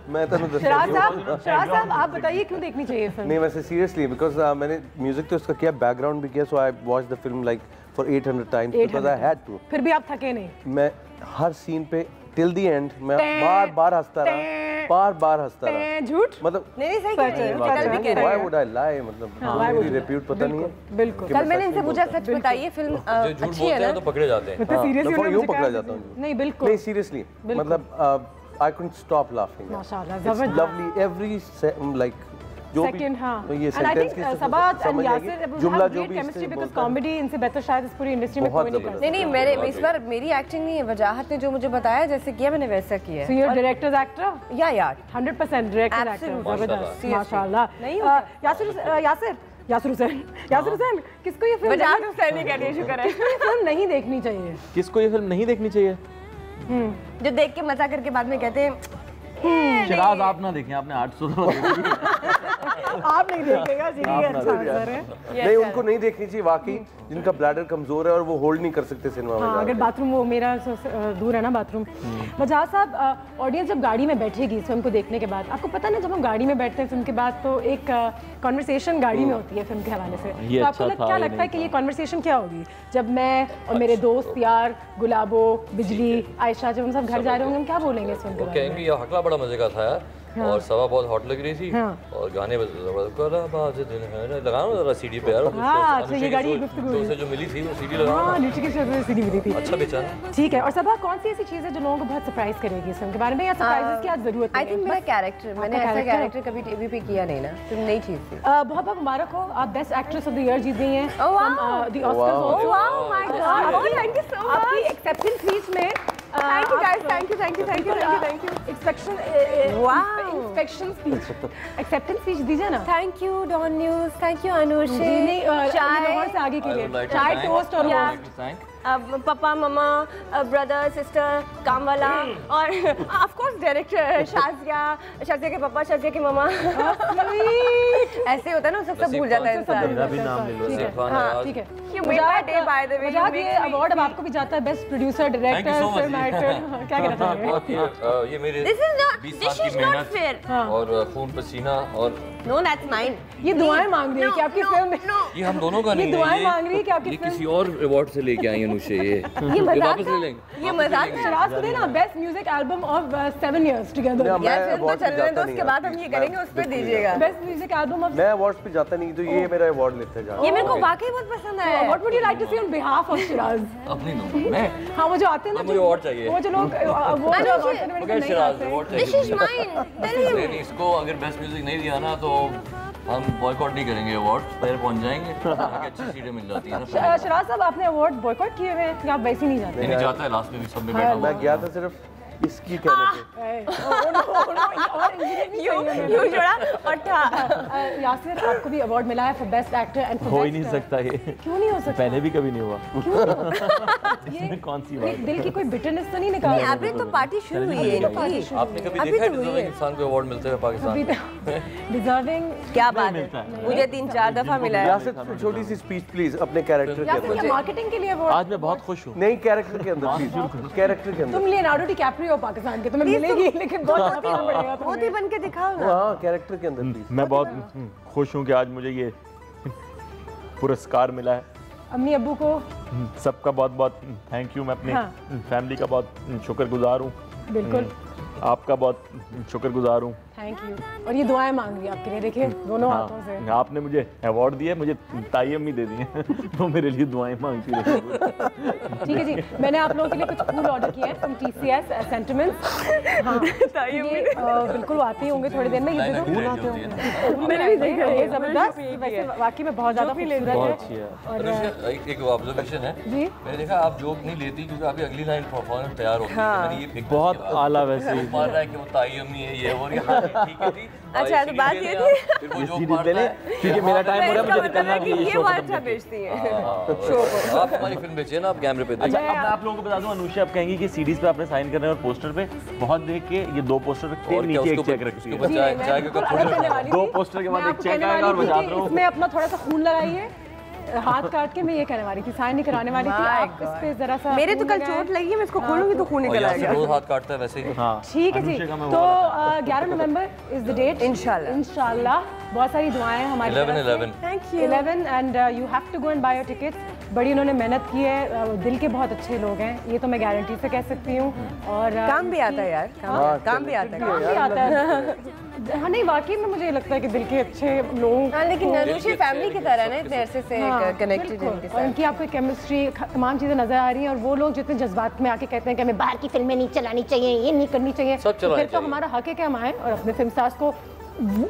मैं तो शिराज साहब आप बताइए क्यों देखनी चाहिए फिल्म? नहीं वैसे सीरियसली बिकॉज मैंने म्यूजिक तो उसका किया, बैकग्राउंड भी किया, so I watch the film like for 800 times because I had to. फिर भी आप थके नहीं? मैं हर सीन पे टिल द एंड मैं बार हंसता रहा, झूठ मतलब नहीं सही कह रहे हो। व्हाई वुड आई लाई, मतलब मेरी रिप्यूट पता नहीं है। बिल्कुल कल मैंने इनसे पूछा सच बताइए फिल्म अच्छी है ना? तो पकड़े जाते हैं। तो सीरियसली यूं पकड़ा जाता हूं। नहीं बिल्कुल नहीं सीरियसली, मतलब I couldn't stop laughing. माशाल्लाह It's जबरदस्त। lovely every like जो सेकंड हाँ ये and I सेंटेंस think की सबा and यासिर जुमला जो भी केमिस्ट्री बिकॉज़ कॉमेडी इनसे बेहतर शायद इस पूरी इंडस्ट्री में कोई नहीं कर सकता। नहीं मेरे इस बार मेरी एक्टिंग नहीं है, वजाहत ने जो मुझे बताया जैसे किया मैंने वैसा किया है। So you're director's actor? या यार 100% director's actor। जबरदस्त माशाल्लाह। नहीं यासिर हुसैन किसको ये फिल्म वजाहत हुसैन कह रही है, शुक्र है। किसको ये फिल्म नहीं देखनी चाहिए? किसको ये फिल्म नहीं देखनी चाहिए? जो देख के मजा करके बाद में कहते हैं शिराज आप ना देखें, आपने 800 आप नहीं देखेगा जी, ये अच्छा आंसर है। नहीं उनको नहीं देखनी चाहिए वाकई, जिनका ब्लैडर कमजोर है और वो होल्ड नहीं कर सकते सिनेमा में। अगर बाथरूम वो मेरा दूर है ना बाथरूम। वजाहत साहब ऑडियंस जब गाड़ी में बैठेगी इस फिल्म को देखने के बाद, आपको पता ना जब हम गाड़ी में बैठते हैं फिल्म के बाद तो एक कॉन्वर्सेशन गाड़ी में होती है फिल्म के हवाले से, तो आपको क्या लगता है कि ये कॉन्वर्सेशन क्या होगी जब मैं और मेरे दोस्त यार गुलाबो, बिजली, आयशा जब हम सब घर जा रहे होंगे, हम क्या बोलेंगे इस फिल्म के बारे में? ये हकला बड़ा मजे का था यार। हाँ। और सवा बहुत हॉट लग रही थी। हाँ। और गाने लगाओ जरा सीडी पे यार। हाँ, अच्छा ये गाड़ी गुफ्तगू से जो मिली थी वो सीडी लगाओ। हाँ, नीचे की सीडी मिली थी। अच्छा बेचारा। ठीक है। और सबा कौन सी ऐसी चीज़ है जो लोगों को बहुत सरप्राइज करेगी इस फिल्म के बारे में, या सरप्राइजेस की आज जरूरत है? आई थिंक मेरा कैरेक्टर, मैंने ऐसा कैरेक्टर कभी टीवी पे किया नहीं ना, तो नई चीज़ थी। बहुत बहुत मुबारक हो, आप best actress of the year जीत गई हैं the Oscars also. Wow my God, thank you so much. आपकी एक्सेप्टेंस स्पीच में thank you guys, thank you acceptance speech दीजिए ना। Thank you Dawn News, thank you Anushe, चाय से आगे के लिए चाय टोस्ट और पापा मम्मा, ब्रदर सिस्टर, काम वाला और ऑफ कोर्स डायरेक्टर शाजिया के पापा, शाजिया के मम्मा। ऐसे होता है ना, सब भूल जाता है इंसान। मेरा भी नाम ले लो। हाँ ठीक है। ये अवार्ड अब आपको भी जाता है, best producer, director, film actor. क्या कहना चाहेंगे? ये मेरे 20 साल की मेहनत और खून पसीना और No, that's mine. ये दुआएं मांग रही है कि आपकी फिल्म में ये हम दोनों का नहीं है, दुआएं मांग रही है कि आपकी ये फिल्म किसी और अवार्ड से लेके आई अनुषे ये वापस ले लेंगे। ये मजाक शराज को देना best music album of 7 years together. यार फिल्म तो चल रहे हैं तो उसके बाद हम ये करेंगे, उस पे दीजिएगा बेस्ट म्यूजिक एल्बम ऑफ। मैं अवार्ड्स पे जाता नहीं, तो ये मेरा अवार्ड लेते जा। ये मेरे को वाकई बहुत पसंद आया। What would you like to see on behalf of Shiraz? अपनी नो मैं हाँ वो जो आते हैं ना, मुझे अवार्ड चाहिए। वो जो लोग वो जो अवार्ड करने वाले नहीं आते हैं। This is mine. Tell him. नहीं, इसको अगर बेस्ट म्यूजिक नहीं दिया ना तो हम बॉयकॉट नहीं करेंगे, अवार्ड पहले पहुंच जाएंगे, ताकि अच्छी सीटें मिल जाती हैं ना। शराज साहब आपने अवार्ड बॉयकॉट किए हुए हैं या आप वैसे ही नहीं जाते? नहीं जाता है, लास्ट में भी सब में बैठा हुआ। मैं गया था सिर्फ इसकी कहने पे। यू जोड़ा और था। यासिर आपको भी अवार्ड मिला है फॉर बेस्ट एक्टर एंड हो ही नहीं सकता ये। क्यों नहीं हो सकता? पहले भी कभी नहीं हुआ। इसमें कौन सी बात? दिल की कोई बिटरनेस तो नहीं निकाली? नहीं, अभी तो पार्टी शुरू हुई है इनकी। आपने कभी देखा है डिजर्विंग इंसान को अवार्ड मिलते हुए पाकिस्तान में? डिजर्विंग क्या बात है, मुझे 3-4 दफा मिला है। यासिर छोटी सी स्पीच प्लीज अपने कैरेक्टर के अंदर। यासिर मार्केटिंग के लिए अवार्ड? आज मैं बहुत खुश हूँ। नहीं, कैरेक्टर के अंदर प्लीज, कैरेक्टर के अंदर। तुम लियोनार्डो डिकैप्रियो पाकिस्तान के, तुम्हें मिलेगी लेकिन बहुत पड़ेगा। खुद ही बन के दिखाओ ना। हाँ, कैरेक्टर के अंदर प्लीज। मैं बहुत खुश हूँ कि आज मुझे ये पुरस्कार मिला है। अम्मी अब्बू को सबका बहुत बहुत थैंक यू। मैं अपनी फैमिली का बहुत शुक्रगुजार हूँ। बिल्कुल आपका बहुत शुक्रगुजार हूँ। Thank you. और ये दुआएं मांग रही है आपके लिए, देखिए दोनों हाथों से। आपने मुझे अवार्ड दिया, मुझे ताई अम्मी दे दी है तो मेरे लिए दुआएं मांगती रही। ठीक है जी, मैंने आप लोगों के लिए कुछ फूल ऑर्डर किए हैं फ्रॉम TCS सेंटिमेंट्स। हाँ बिल्कुल आते ही होंगे थोड़ी देर में। ये फूल आते होंगे, मैंने भी देखा है, जबरदस्त। वैसे वाकई में बहुत ज़्यादा खूबसूरत है। और एक ऑब्जर्वेशन है जी, मैंने देखा आप जोक नहीं लेती क्योंकि अभी अगली लाइन परफॉर्मेंस तैयार होती है। मैंने ये बहुत आला वैसे मार रहा है कि वो ताई अम्मी है ये और ये। ठीक है जी। अच्छा तो बात ये थी फिर वो जोक मारता है क्योंकि मेरा टाइम हो रहा है, मुझे निकलना भी है। ये बात अच्छा बेचती है शो को। आप हमारी फिल्म बेचिए ना, आप कैमरे पे देखिए। अच्छा, अब आप लोगों को बता दूं, अनुषा आप कहेंगी कि सीडीज पे आपने साइन करना है और पोस्टर पे बहुत देख के ये 2 पोस्टर रखते हैं, नीचे एक चेक रखती है। 2 पोस्टर के बाद एक चेक आएगा और बता रहा हूं इसमें अपना थोड़ा सा खून लगाइए, हाथ काट के। मैं ये कहने वाली थी, साइन नहीं कराने वाली थी, आप इस पे जरा सा। मेरे तो कल चोट लगी है, मैं इसको खोलूंगी तो खून निकल आएगा। रोज हाथ काटता है वैसे ही। ठीक है जी, तो 11 नवंबर इज द डेट। इंशाल्लाह बहुत सारी दुआएं हमारी 11 thank you 11 and you have to go and buy your tickets. बड़ी उन्होंने मेहनत की है, दिल के बहुत अच्छे लोग हैं, ये तो मैं गारंटी से कह सकती हूँ। और काम भी आता है यार, काम भी आता है। हाँ नहीं, वाकई में मुझे लगता है कि दिल के अच्छे लोग। हाँ, लेकिन अनुषा फैमिली की तरह ना, इतने अरसे से कनेक्टेड है इनके साथ। और इनकी आपको केमिस्ट्री तमाम चीज़ें नजर आ रही हैं। और वो लोग जितने जज्बात में आके कहते हैं कि हमें बाहर की फिल्में नहीं चलानी चाहिए, ये नहीं करनी चाहिए, फिर तो हमारा हक है कि हम आए और अपने फिल्म स्टार्स को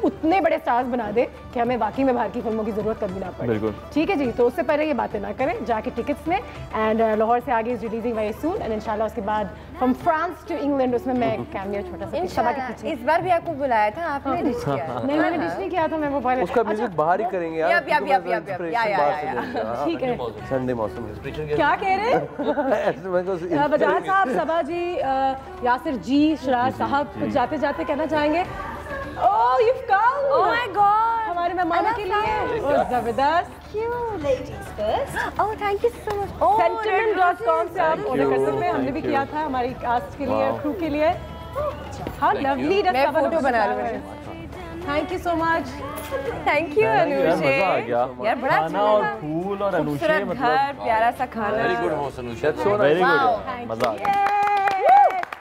उतने बड़े स्टार्स बना दे कि हमें वाकई में बाहर की फिल्मों की जरूरत कभी ना पड़े। बिल्कुल ठीक है जी, तो उससे पहले ये बातें ना करें, जाके टिकट्स में। एंड लाहौर से आगे is releasing very soon and इंशाल्लाह उसके बाद फ्रॉम फ्रांस टू इंग्लैंड, उसमें मैं कैमियो छोटा सा सभा के पीछे। इस बार भी आपको बुलाया था, आपने डिश किया? नहीं, मैंने डिश नहीं किया था, मैं मोबाइल। उसका म्यूजिक बाहर ही करेंगे यार। ठीक है, संडे मौसम क्या कह रहे हैं बजाज साहब, सबा जी, यासिर जी, शराज साहब, कुछ जाते जाते कहना चाहेंगे? Oh, you've come! Oh my God! हमारे मेहमानों के लिए जबरदस्त। Ladies first. Oh, thank you so much. Sentiment.com से आप ऑर्डर कर सकते हैं, हमने भी किया था हमारी कास्ट के लिए, क्रू के लिए। हाँ लवली, मैं फोटो बना रही हूँ। Thank you so much. Thank you Anusha. यार बड़ा अच्छा और फूल और अनुषा, मतलब प्यारा सा खाना। Very good host Anusha, very good, मजा आ गया।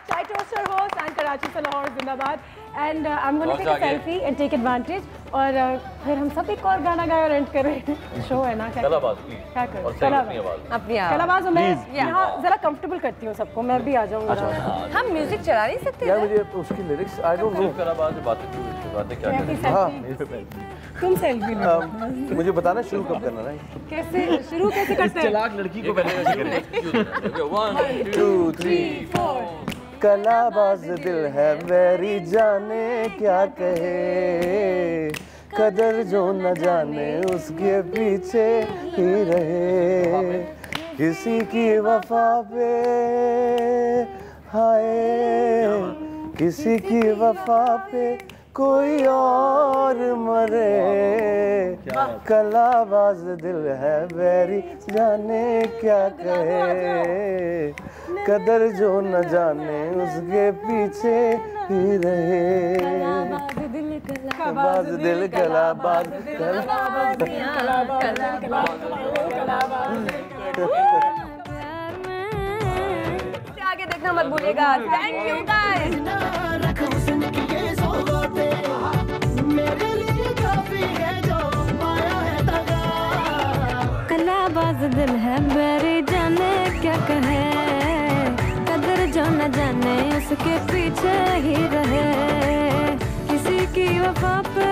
चाय टोस्टर होस्ट एंड कराची से लाहौर जिंदाबाद। And I am gonna take a selfie and take advantage. और फिर हम सब एक और गाना गाए और एंड करें। शो है ना, क्या करें? अपनी आवाज़ मैं यहाँ जरा कंफर्टेबल करती हूँ सबको, मैं भी आ जाऊँ। हम म्यूजिक चला नहीं सकते यार, मुझे उसकी लिरिक्स आई डोंट नो। बातें क्या तुम सेल्फी मुझे बताना शुरू कब करना है? कैसे शुरू कैसे करते हैं? चलाक लड़की को पहले ऐसे करें। 1 2 3 4 कलाबाज दिल है मेरी, जाने क्या कहे, कदर जो न जाने उसके पीछे ही रहे, किसी की वफा पे हाय, किसी की वफा पे कोई और मरे, कलाबाज दिल है मेरी, जाने क्या कहे, कदर जो न जाने उसके पीछे ही रहे। बाज दिल कलाबाज आगे देखना मत भूलिएगा। Thank you guys. कलाबाज दिल है मेरे जाने क्या कहे, कदर जो न जाने उसके पीछे ही रहे, किसी की वफा पे